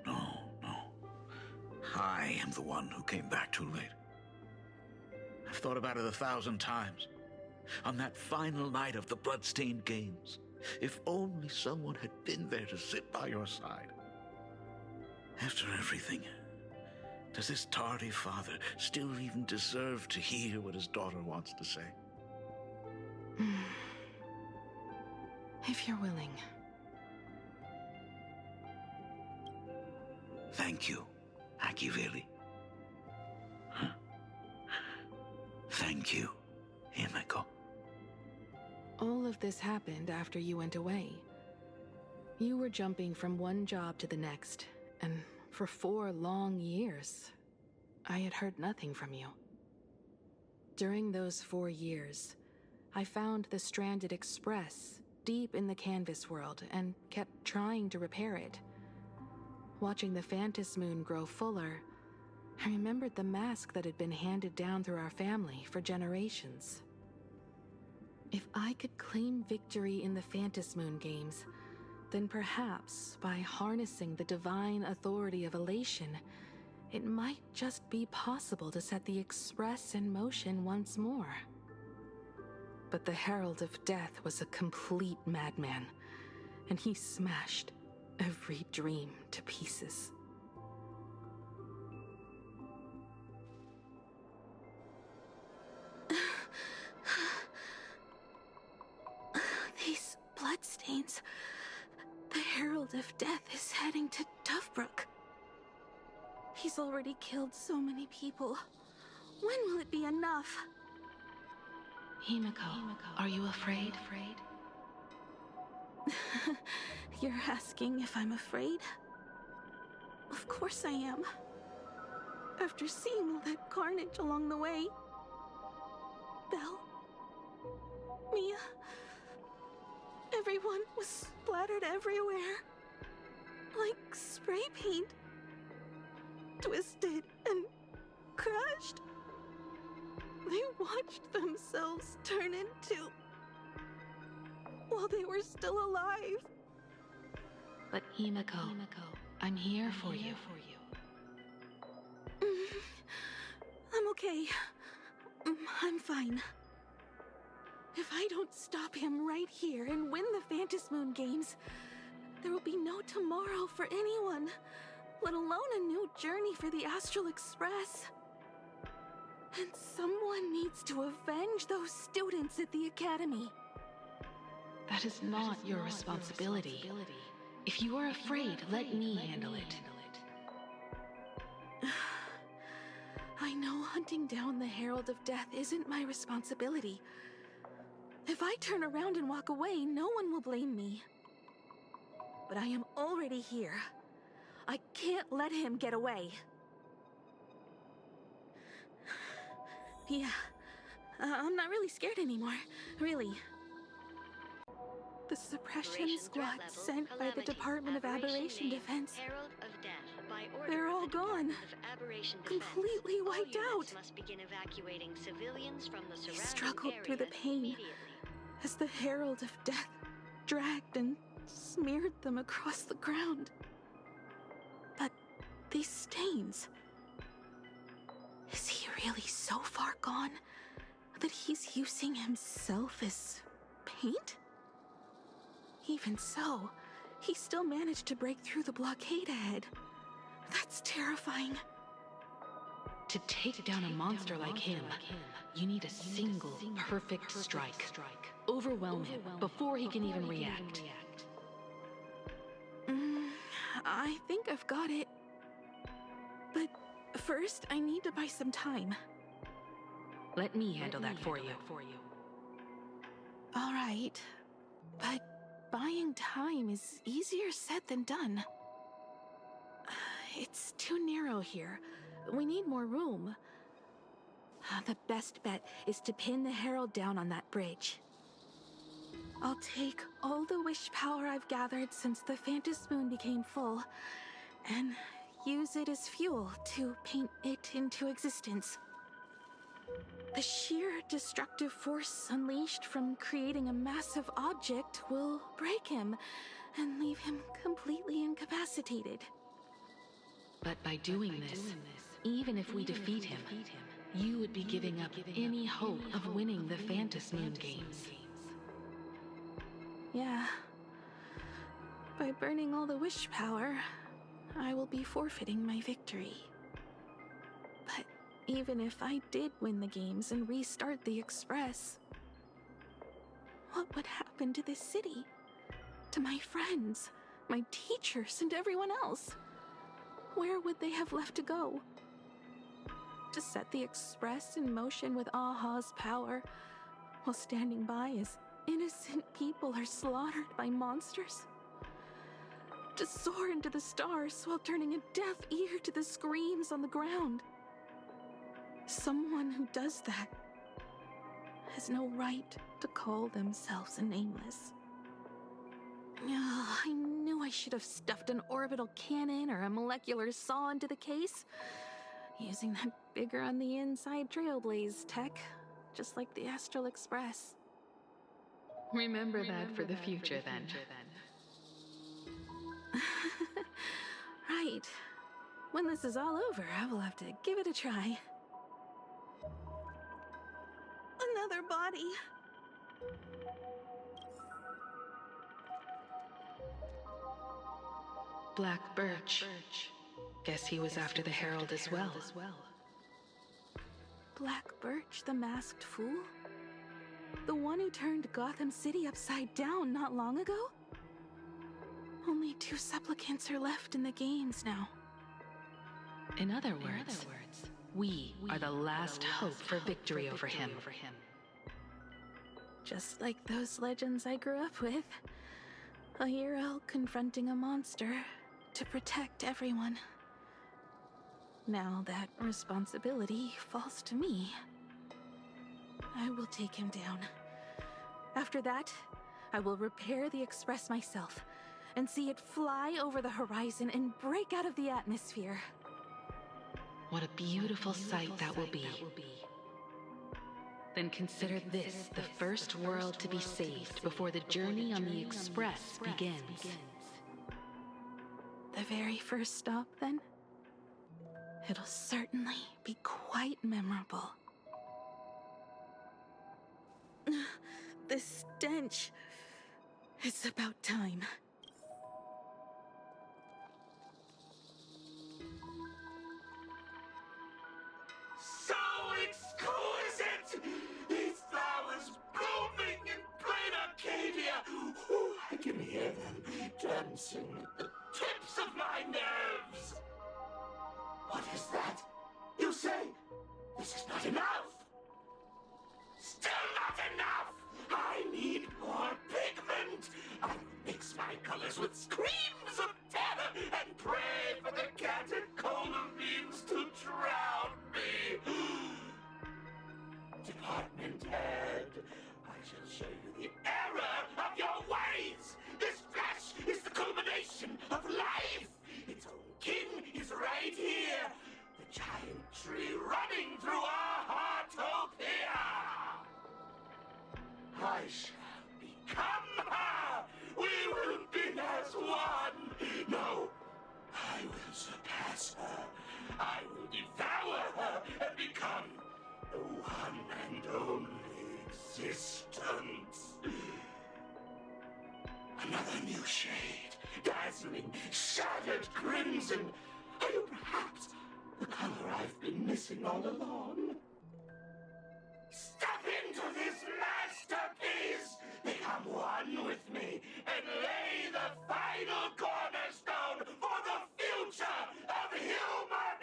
No. I am the one who came back too late. I've thought about it 1,000 times. On that final night of the Bloodstained Games, if only someone had been there to sit by your side. After everything, does this tardy father still even deserve to hear what his daughter wants to say? If you're willing. Thank you, Akiveli. Thank you, Himiko. All of this happened after you went away. You were jumping from one job to the next, and for 4 long years, I had heard nothing from you. During those 4 years, I found the stranded express deep in the canvas world and kept trying to repair it. Watching the Phantom Moon grow fuller, I remembered the mask that had been handed down through our family for generations. If I could claim victory in the Phantom Moon games, then perhaps by harnessing the divine authority of elation, it might just be possible to set the Express in motion once more. But the Herald of Death was a complete madman, and he smashed every dream to pieces. These bloodstains. The Herald of Death is heading to Tufbrook. He's already killed so many people. When will it be enough? Himiko, are you afraid? You're asking if I'm afraid? Of course I am. After seeing all that carnage along the way. Belle, Mia, everyone was splattered everywhere. Like spray paint. Twisted and crushed. They watched themselves turn into... while they were still alive. But Himiko, I'm here for you. I'm okay. I'm fine. If I don't stop him right here and win the Phantom Moon games, there will be no tomorrow for anyone, let alone a new journey for the Astral Express. And someone needs to avenge those students at the Academy. That is not your responsibility. If you are afraid, let me handle it. I know hunting down the Herald of Death isn't my responsibility. If I turn around and walk away, no one will blame me. But I am already here. I can't let him get away. Yeah, I'm not really scared anymore, really. The suppression squad sent by the Department of Aberration Defense, they're all gone, completely wiped out. He struggled through the pain as the Herald of Death dragged and smeared them across the ground. But these stains... is he really so far gone that he's using himself as paint? Even so, he still managed to break through the blockade ahead. That's terrifying. To take down a monster like him, you need a single perfect strike. Overwhelm him before he can even react. I think I've got it. But first, I need to buy some time. Let me handle that for you. All right, but buying time is easier said than done. It's too narrow here. We need more room. The best bet is to pin the Herald down on that bridge. I'll take all the wish power I've gathered since the Phantom Moon became full, and use it as fuel to paint it into existence. The sheer destructive force unleashed from creating a massive object will break him and leave him completely incapacitated. But by doing this, even if we defeat him, you would be giving up any hope of winning the Phantom Moon games. Yeah. By burning all the wish power, I will be forfeiting my victory. But even if I did win the games and restart the Express, what would happen to this city? To my friends, my teachers, and everyone else? Where would they have left to go? To set the Express in motion with Aha's power, while standing by as innocent people are slaughtered by monsters? To soar into the stars while turning a deaf ear to the screams on the ground? Someone who does that has no right to call themselves a nameless. I knew I should have stuffed an orbital cannon or a molecular saw into the case, using that bigger on the inside Trailblaze tech, just like the Astral Express. Remember that for the future, then. Right. When this is all over, I will have to give it a try. Another body. Black Birch. Guess he was after the Herald as well. Black Birch, the masked fool? The one who turned Gotham City upside down not long ago? Only 2 supplicants are left in the games now. In other words, we are the last hope for victory over him. Just like those legends I grew up with. A hero confronting a monster to protect everyone. Now that responsibility falls to me. I will take him down. After that, I will repair the Express myself and see it fly over the horizon and break out of the atmosphere. What a beautiful sight that will be. Then consider this the first world to be saved before the journey on the Express begins. The very first stop, then? It'll certainly be quite memorable. The stench. It's about time. So exquisite! These flowers blooming in plain Arcadia! Ooh, I can hear them dancing at the tips of my nerves! What is that? You say this is not enough? Still not enough! I need more pigment! I will mix my colors with screams of terror and pray for the catecholamines to drown me! Department head, I shall show you the error of your ways! This flesh is the culmination of life! Its own king is right here! The giant tree running through our heartopia! I shall become her! We will be as one! No, I will surpass her. I will devour her and become the one and only existence. Another new shade, dazzling, shattered crimson. Are you perhaps the color I've been missing all along? Step into this masterpiece! Become one with me and lay the final cornerstone for the future of human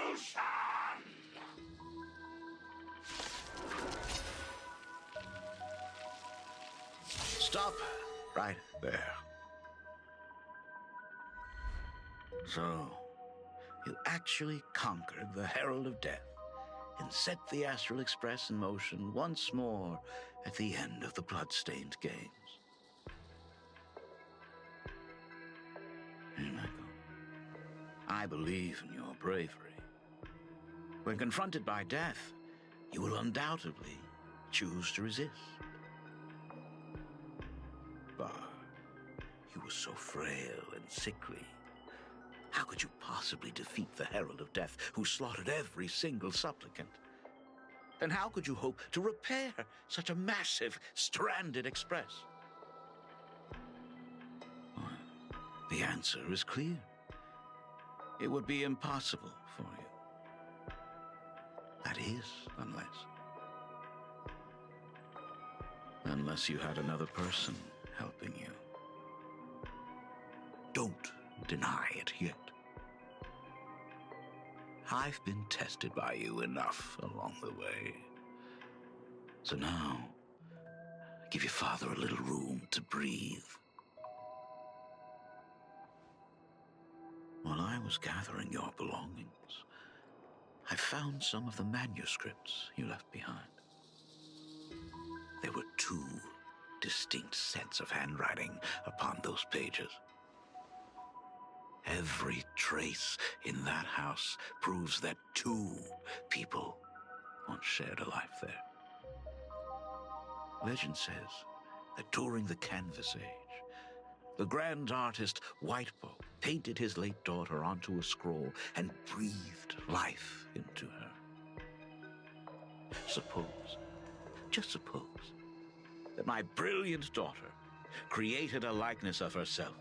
evolution! Stop right there. So, you actually conquered the Herald of Death and set the Astral Express in motion once more at the end of the blood-stained games. Here I go. I believe in your bravery. When confronted by death, you will undoubtedly choose to resist. But you were so frail and sickly. How could you possibly defeat the Herald of Death, who slaughtered every single supplicant? And how could you hope to repair such a massive, stranded express? Well, the answer is clear. It would be impossible for you. That is, unless you had another person helping you. Don't deny it yet. I've been tested by you enough along the way. So now, give your father a little room to breathe. While I was gathering your belongings, I found some of the manuscripts you left behind. distinct sense of handwriting upon those pages. Every trace in that house proves that two people once shared a life there. Legend says that during the Canvas Age, the grand artist Whitebow painted his late daughter onto a scroll and breathed life into her. Suppose, just suppose, that my brilliant daughter created a likeness of herself,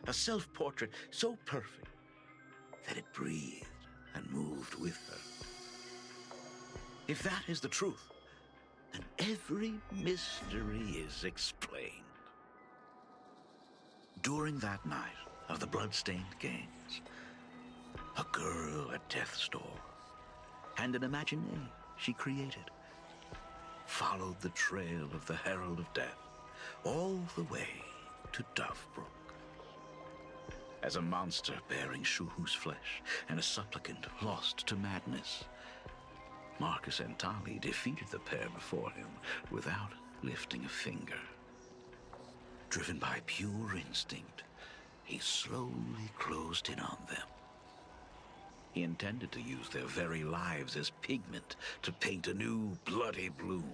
a self-portrait so perfect that it breathed and moved with her. If that is the truth, then every mystery is explained. During that night of the blood-stained games, a girl at death's door and an imagination she created followed the trail of the Herald of Death all the way to Dovebrook. As a monster bearing Shuhu's flesh and a supplicant lost to madness, Marcus and Tali defeated the pair before him without lifting a finger. Driven by pure instinct, he slowly closed in on them. He intended to use their very lives as pigment to paint a new bloody bloom.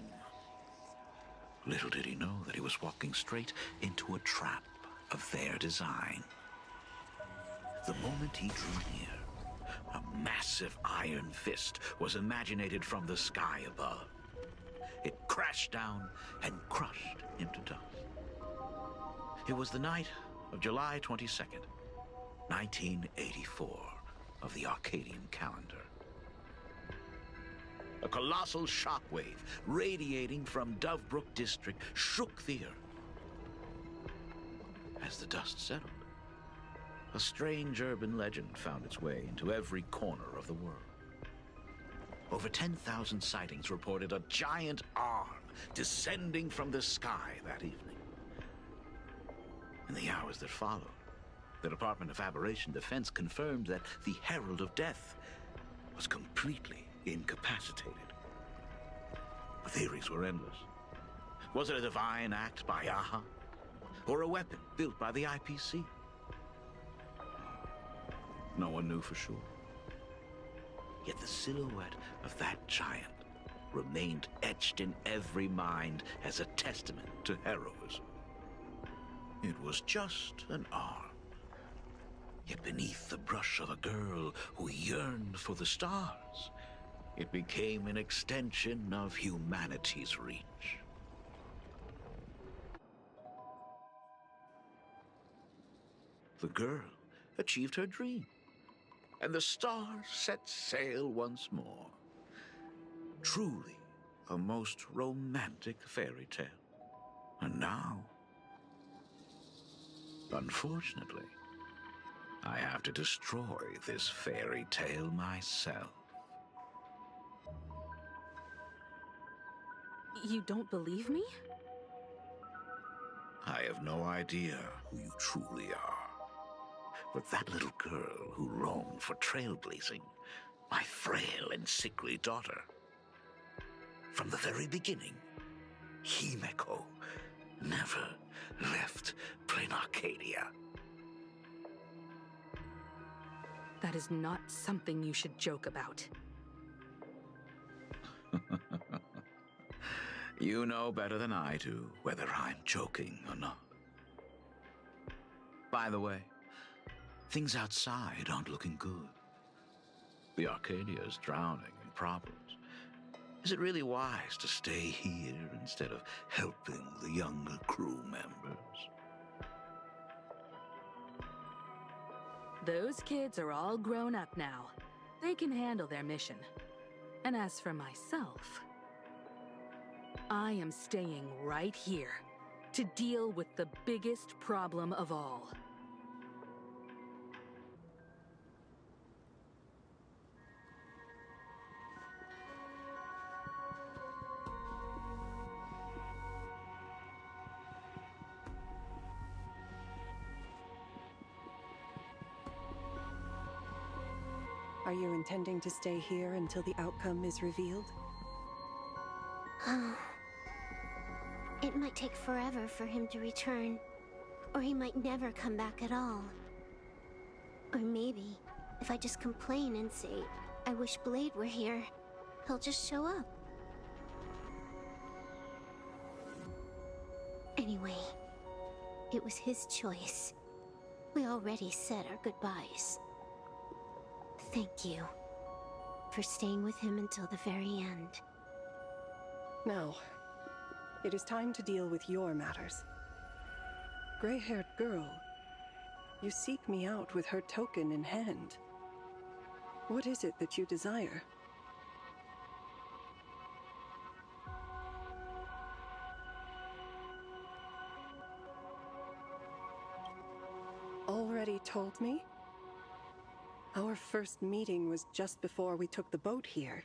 Little did he know that he was walking straight into a trap of their design. The moment he drew near, a massive iron fist was imaginated from the sky above. It crashed down and crushed into dust. It was the night of July 22nd, 1984, of the Arcadian calendar. A colossal shockwave radiating from Dovebrook District shook the earth. As the dust settled, a strange urban legend found its way into every corner of the world. Over 10,000 sightings reported a giant arm descending from the sky that evening. In the hours that followed, the Department of Aberration Defense confirmed that the Herald of Death was completely incapacitated. The theories were endless. Was it a divine act by Aha? Or a weapon built by the IPC? No one knew for sure. Yet the silhouette of that giant remained etched in every mind as a testament to heroism. It was just an arm. Yet beneath the brush of a girl who yearned for the stars, it became an extension of humanity's reach. The girl achieved her dream, and the stars set sail once more. Truly a most romantic fairy tale. And now, unfortunately, I have to destroy this fairy tale myself. You don't believe me? I have no idea who you truly are. But that little girl who roamed for trailblazing, my frail and sickly daughter. From the very beginning, Himeko never left Plain Arcadia. That is not something you should joke about. You know better than I do whether I'm joking or not. By the way, things outside aren't looking good. The Arcadia is drowning in problems. Is it really wise to stay here instead of helping the younger crew members? Those kids are all grown up now. They can handle their mission. And as for myself, I am staying right here to deal with the biggest problem of all. Are you intending to stay here until the outcome is revealed? It might take forever for him to return, or he might never come back at all. Or maybe, if I just complain and say, I wish Blade were here, he'll just show up. Anyway, it was his choice. We already said our goodbyes. Thank you for staying with him until the very end. Now, it is time to deal with your matters. Gray-haired girl, you seek me out with her token in hand. What is it that you desire? Already told me? Our first meeting was just before we took the boat here.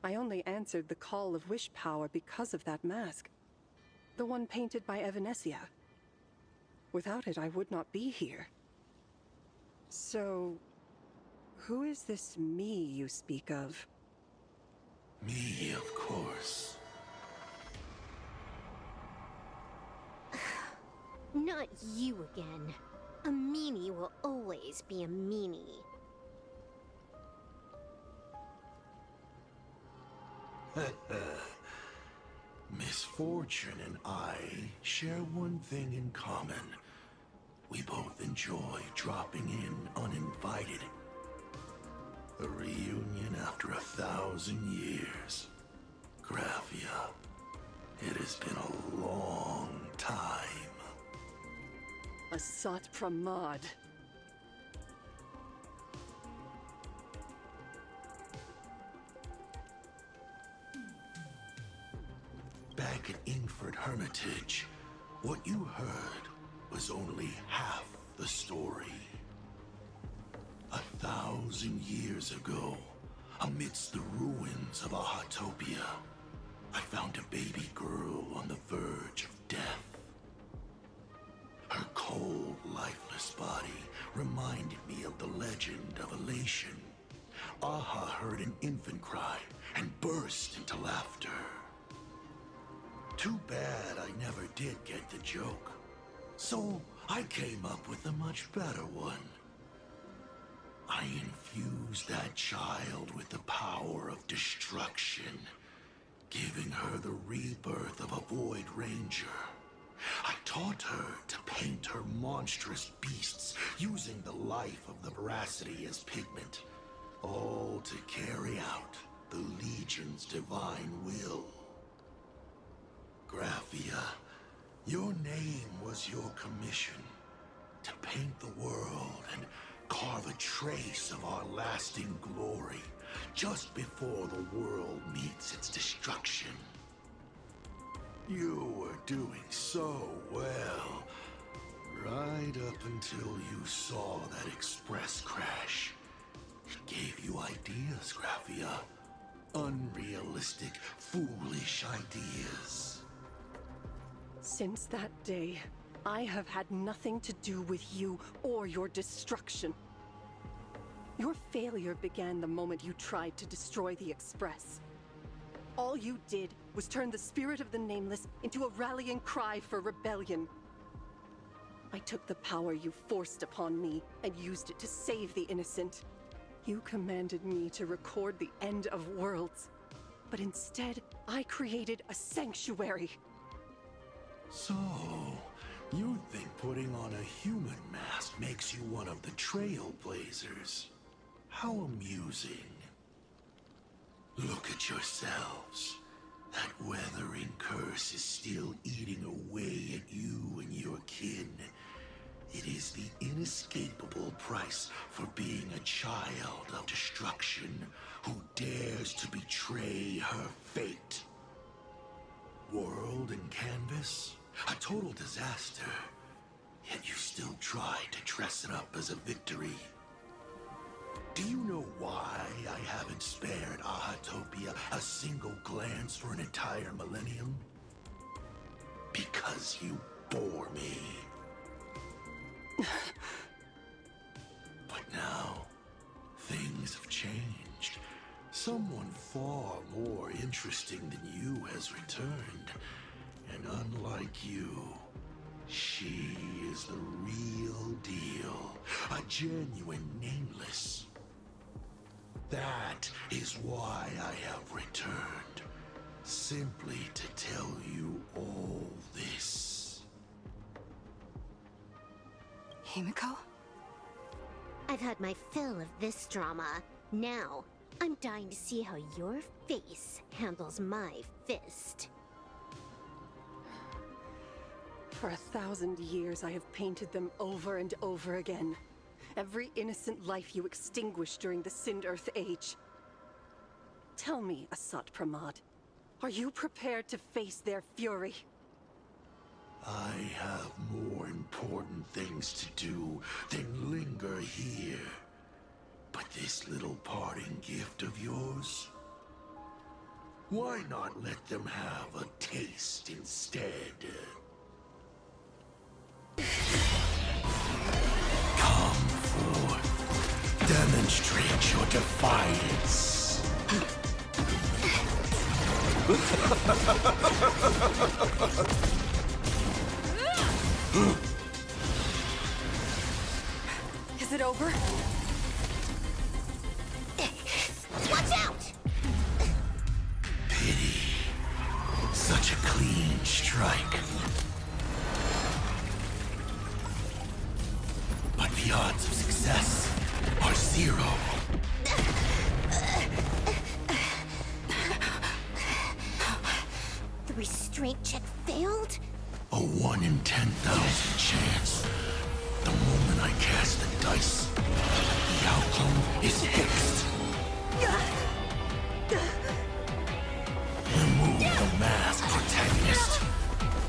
I only answered the call of wish power because of that mask. The one painted by Evanesia. Without it, I would not be here. So, who is this me you speak of? Me, of course. Not you again. A meanie will always be a meanie. Misfortune and I share one thing in common. We both enjoy dropping in uninvited. A reunion after 1,000 years. Graphia, it has been a long time. Asat Pramad. Back at Ingford Hermitage, what you heard was only half the story. 1,000 years ago, amidst the ruins of Ahatopia, I found a baby girl on the verge of death. Her cold, lifeless body reminded me of the legend of Elation. Aha heard an infant cry and burst into laughter. Too bad I never did get the joke. So I came up with a much better one. I infused that child with the power of destruction, giving her the rebirth of a Void Ranger. I taught her to paint her monstrous beasts using the life of the veracity as pigment, all to carry out the Legion's divine will. Graphia, your name was your commission, to paint the world and carve a trace of our lasting glory just before the world meets its destruction. You were doing so well, right up until you saw that express crash. It gave you ideas, Graphia. Unrealistic, foolish ideas. Since that day, I have had nothing to do with you or your destruction. Your failure began the moment you tried to destroy the Express. All you did was turn the spirit of the Nameless into a rallying cry for rebellion. I took the power you forced upon me and used it to save the innocent. You commanded me to record the end of worlds, but instead, I created a sanctuary. So, you think putting on a human mask makes you one of the Trailblazers? How amusing. Look at yourselves. That weathering curse is still eating away at you and your kin. It is the inescapable price for being a child of destruction who dares to betray her fate. World and canvas, a total disaster. Yet you still try to dress it up as a victory. Do you know why I haven't spared Ahatopia a single glance for an entire millennium? Because you bore me. But now, things have changed. Someone far more interesting than you has returned. And unlike you, she is the real deal. A genuine nameless. That is why I have returned. Simply to tell you all this. Himiko? I've had my fill of this drama. Now, I'm dying to see how your face handles my fist. For 1,000 years, I have painted them over and over again. Every innocent life you extinguished during the Sind-Earth Age. Tell me, Asat Pramad, are you prepared to face their fury? I have more important things to do than linger here. But this little parting gift of yours? Why not let them have a taste instead? Come forth. Demonstrate your defiance. Is it over? Watch out! Pity. Such a clean strike. But the odds of success are 0. The restraint check failed? A 1 in 10,000 chance. The moment I cast the dice, the outcome is fixed. Remove the mask, protagonist.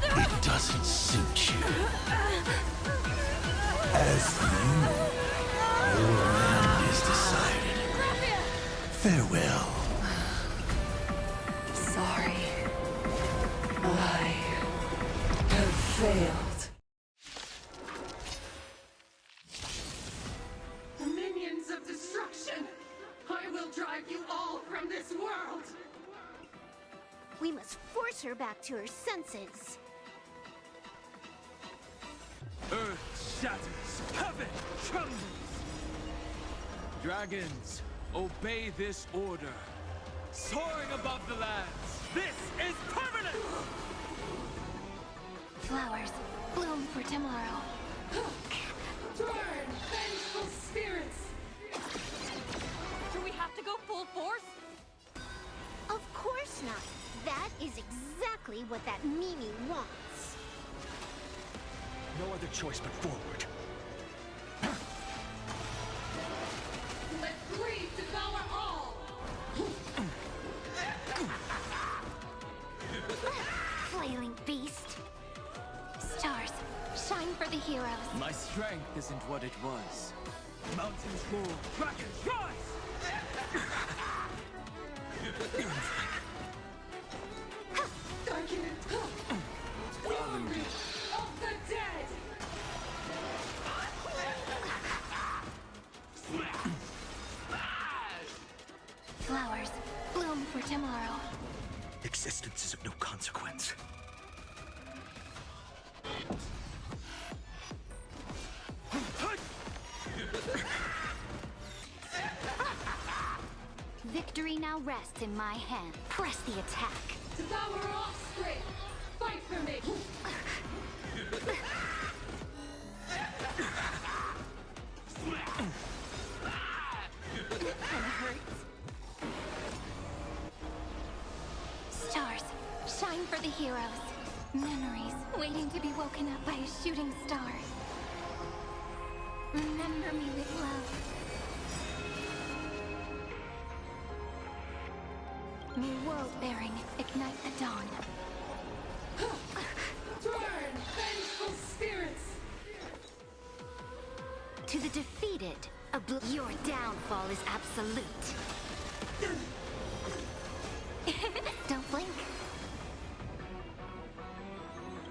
It doesn't suit you. As for you, your end is decided. Farewell. Sorry. I have failed. Minions of destruction! I will drive you all from this world! We must force her back to her senses. Earth shatters, heaven trembles! Dragons, obey this order. Soaring above the lands, this is permanent! Flowers, bloom for tomorrow. Turn, vengeful spirits! Do we have to go full force? Of course not. That is exactly what that Mimi wants. No other choice but forward. Let greed devour all! Flailing beast. Stars, shine for the heroes. My strength isn't what it was. Mountains roar, dragons rise! Glory of the dead! Flowers, bloom for tomorrow. Existence is of no consequence. Victory now rests in my hand. Press the attack. Devour offspring! Fight for me! And hurts. Stars, shine for the heroes. Memories waiting to be woken up by a shooting star. Remember me with love. May world-bearing ignite the dawn. Turn, vengeful spirits! To the defeated, your downfall is absolute. Don't blink.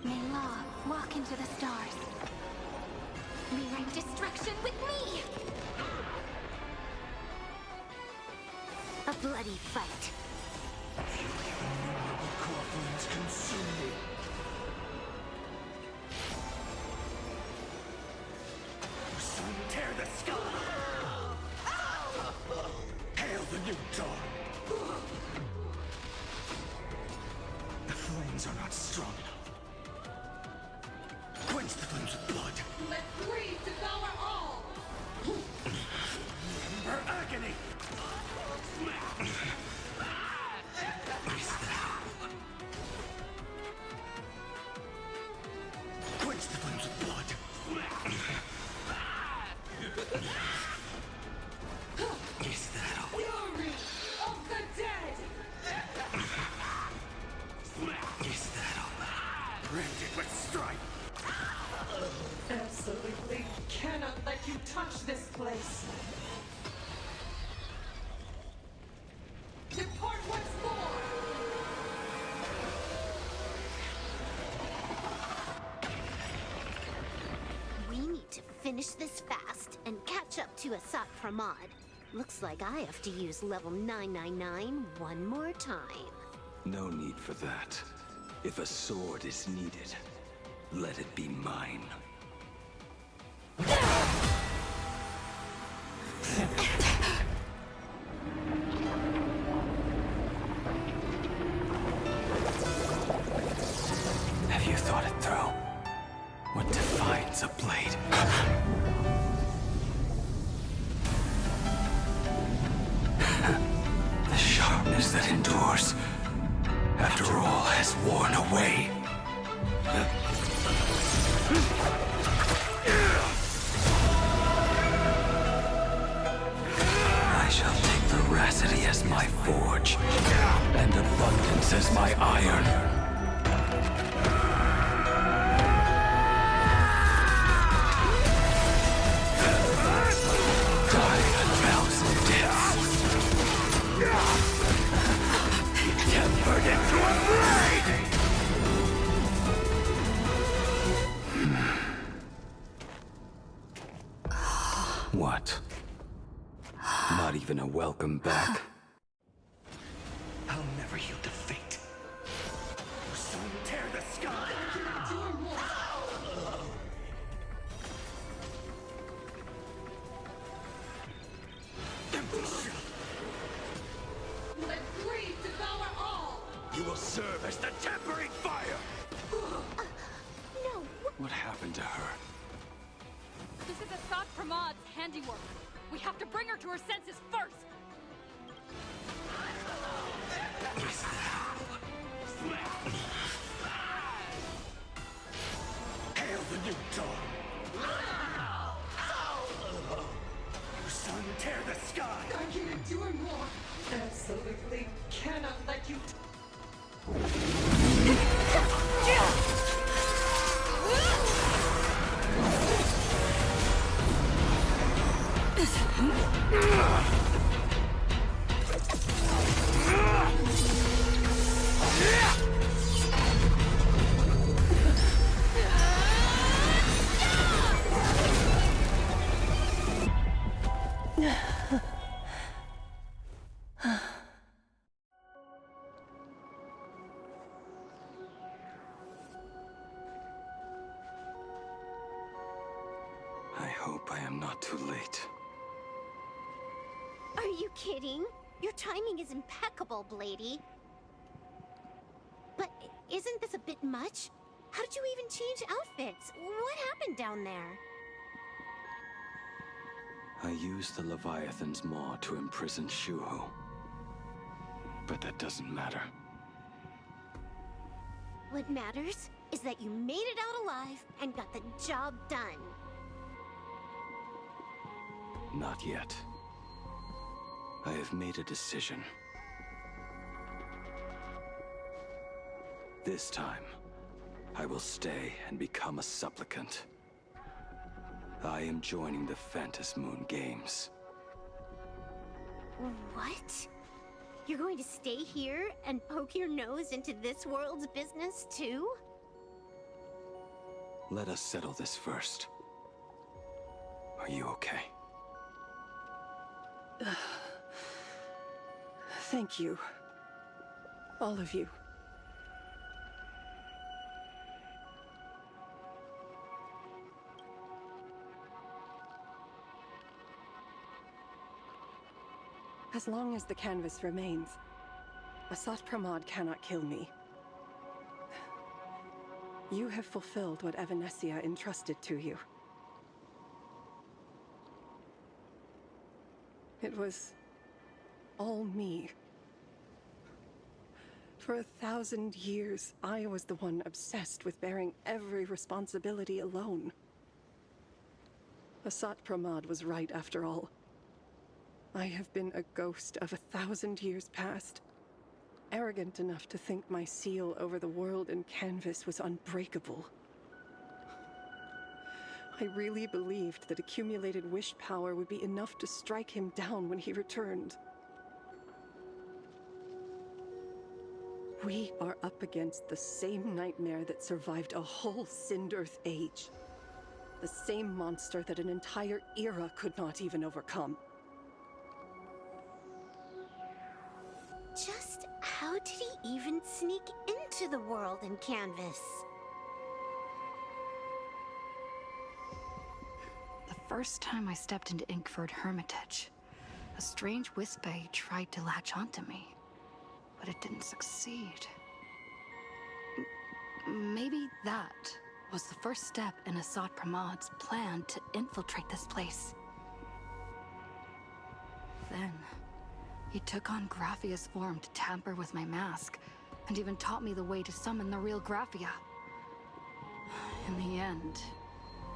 May law walk into the stars. Rewrite destruction with me! A bloody fight. Corporals consume me. hands are not strong enough. Quench the flames with blood. Let greed devour all! Her agony! Quench the flames with blood. Is that all? Fury of the dead! Is that all? Branded with strife! Absolutely cannot let you touch this place! Depart once more! We need to finish this fast and catch up to Asat Pramod. Looks like I have to use level 999 one more time. No need for that. If a sword is needed, let it be mine. Have you thought it through? What defines a blade? The sharpness that endures after all has worn away. I shall take veracity as my forge, and abundance as my iron. Tempered into a blade! What? Not even a welcome back? I'll never yield to fate. Sun tear the sky! Empty shell! Let greed devour all! You will serve as the tempering fire! No! What happened to her? This is Asat Pramod's handiwork. We have to bring her to her senses first! Hail the new dawn! Sun tear the sky! I can endure more! Absolutely cannot let you... I hope I am not too late. Are you kidding? Your timing is impeccable, Blady. But isn't this a bit much? How did you even change outfits? What happened down there? I used the Leviathan's maw to imprison Shuho. But that doesn't matter. What matters is that you made it out alive and got the job done. Not yet. I have made a decision. This time, I will stay and become a supplicant. I am joining the Phantasmoon Games. What? You're going to stay here and poke your nose into this world's business too? Let us settle this first. Are you okay? Thank you. All of you. As long as the canvas remains, Asat Pramod cannot kill me. You have fulfilled what Evanescia entrusted to you. It was all me. For 1,000 years, I was the one obsessed with bearing every responsibility alone. Asat Pramad was right after all. I have been a ghost of 1,000 years past, arrogant enough to think my seal over the world and canvas was unbreakable. I really believed that accumulated wish power would be enough to strike him down when he returned. We are up against the same nightmare that survived a whole Sindearth age. The same monster that an entire era could not even overcome. Just how did he even sneak into the world in canvas? The first time I stepped into Inkford Hermitage, a strange Wispe tried to latch onto me, but it didn't succeed. Maybe that was the first step in Asat Pramad's plan to infiltrate this place. Then, he took on Graphia's form to tamper with my mask, and even taught me the way to summon the real Graphia. In the end,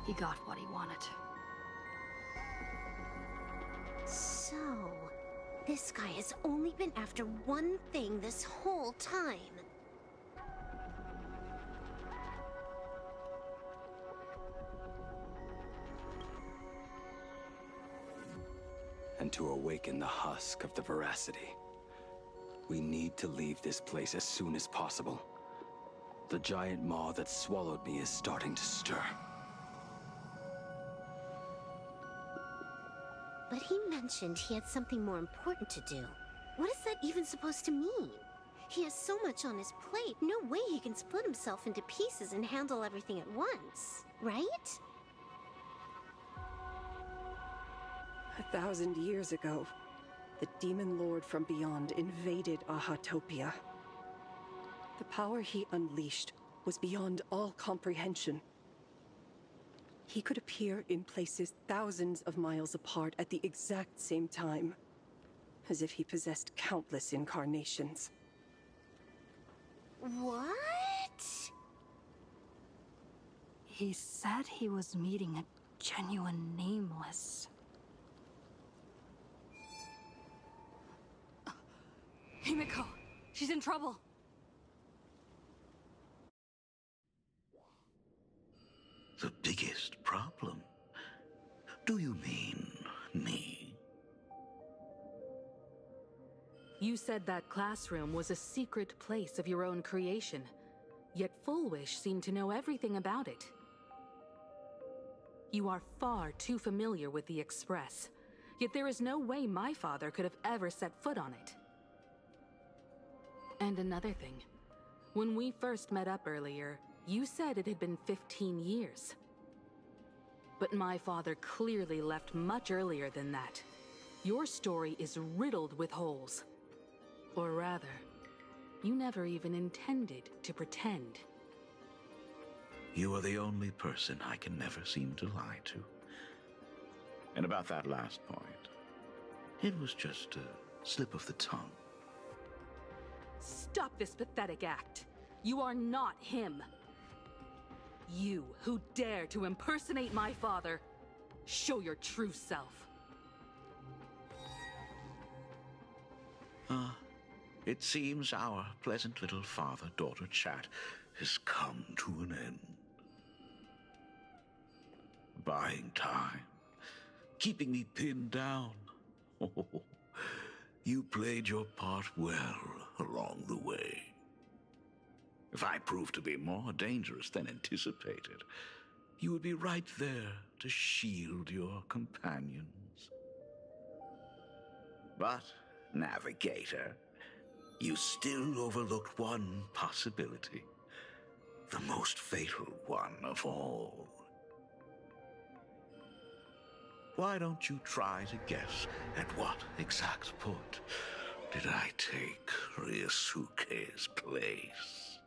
he got what he wanted. So, this guy has only been after one thing this whole time. And to awaken the husk of the veracity, we need to leave this place as soon as possible. The giant maw that swallowed me is starting to stir. But he mentioned he had something more important to do. What is that even supposed to mean? He has so much on his plate, no way he can split himself into pieces and handle everything at once, right? 1,000 years ago, the demon lord from beyond invaded Ahatopia. The power he unleashed was beyond all comprehension. He could appear in places thousands of miles apart at the exact same time, as if he possessed countless incarnations. What? He said he was meeting a genuine nameless. Himiko, she's in trouble. The biggest problem? Do you mean me? You said that classroom was a secret place of your own creation, yet Fullwish seemed to know everything about it. You are far too familiar with the Express, yet there is no way my father could have ever set foot on it. And another thing, when we first met up earlier, you said it had been 15 years. But my father clearly left much earlier than that. Your story is riddled with holes. Or rather, you never even intended to pretend. You are the only person I can never seem to lie to. And about that last point, it was just a slip of the tongue. Stop this pathetic act. You are not him. You who dare to impersonate my father, show your true self. It seems our pleasant little father-daughter chat has come to an end. Buying time, keeping me pinned down. Oh, you played your part well along the way. If I proved to be more dangerous than anticipated, you would be right there to shield your companions. But, Navigator, you still overlooked one possibility. The most fatal one of all. Why don't you try to guess at what exact point did I take Ryosuke's place?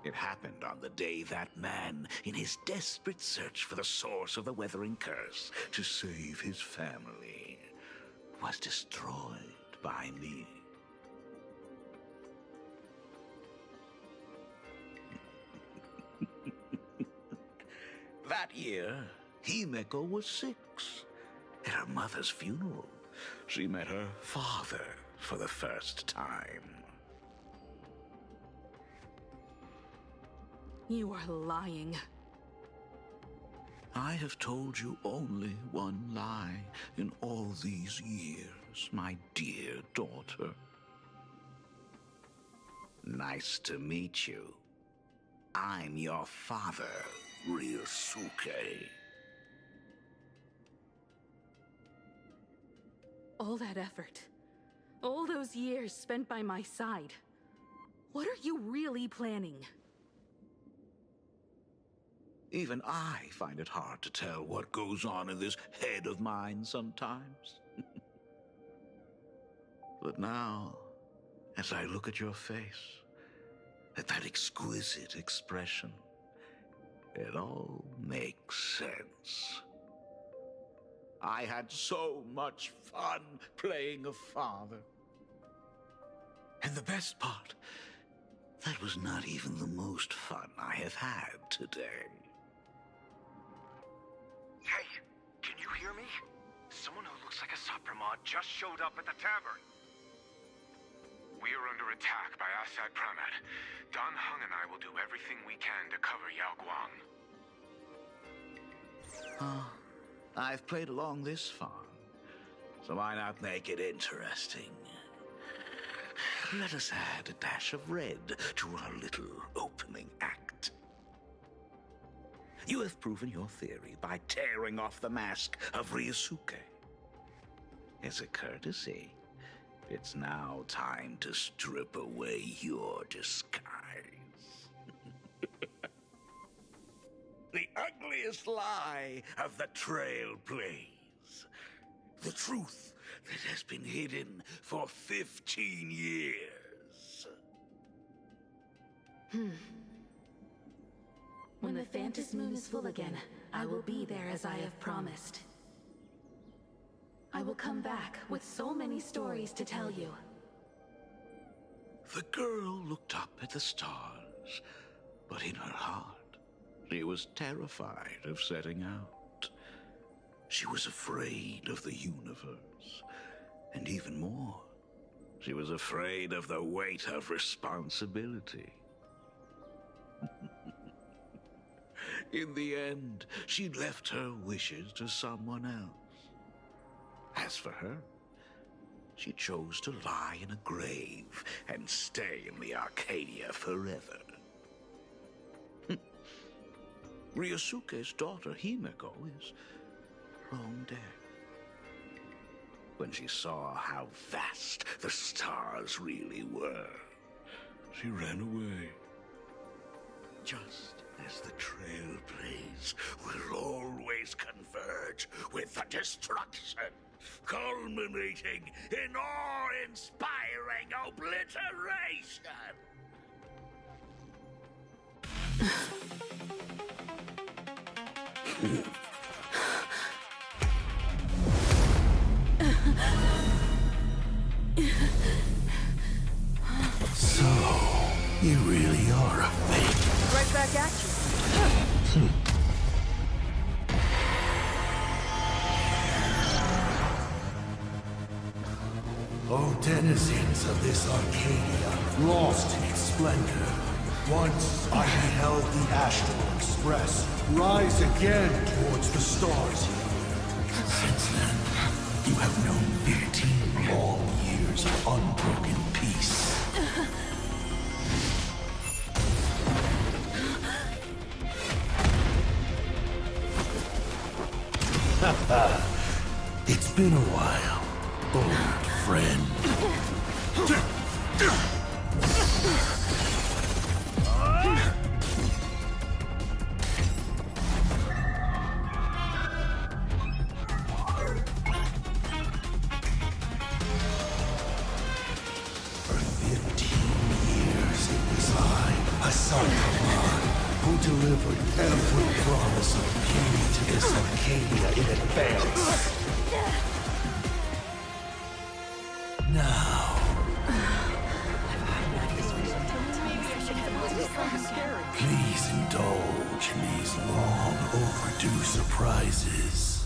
It happened on the day that man, in his desperate search for the source of the weathering curse to save his family, was destroyed by me. That year, Himeko was 6. At her mother's funeral, she met her father for the first time. You are lying. I have told you only one lie in all these years, my dear daughter. Nice to meet you. I'm your father, Ryosuke. All that effort, all those years spent by my side. What are you really planning? Even I find it hard to tell what goes on in this head of mine sometimes. But now, as I look at your face, at that exquisite expression, it all makes sense. I had so much fun playing a father. And the best part, that was not even the most fun I have had today. Hey, can you hear me? Someone who looks like a Sapramod just showed up at the tavern. We are under attack by Asad Pramat. Dan Heng and I will do everything we can to cover Yao Guang. Oh, I've played along this far, so why not make it interesting? Let us add a dash of red to our little opening act. You have proven your theory by tearing off the mask of Ryosuke. As a courtesy, it's now time to strip away your disguise. The ugliest lie of the Trailblaze. The truth that has been hidden for 15 years. When the Phantas Moon is full again, I will be there as I have promised. I will come back with so many stories to tell you. The girl looked up at the stars, but in her heart, she was terrified of setting out. She was afraid of the universe, and even more, she was afraid of the weight of responsibility. In the end, she left her wishes to someone else. As for her, she chose to lie in a grave and stay in the Arcadia forever. Ryosuke's daughter Himeko is long dead. When she saw how vast the stars really were, she ran away. Just as the Trailblaze will always converge with the destruction, culminating in awe-inspiring obliteration. So, you really are a fake. Right back at you. O denizens of this Arcadia, lost in its splendor, once I beheld the Astral Express rise again towards the stars here. Since then, you have known 15 long years of unbroken peace. It's been a while, old friend. For 15 years it was I, a son of delivered every promise of beauty to this Arcadia in advance. Now... Please indulge in these long overdue surprises.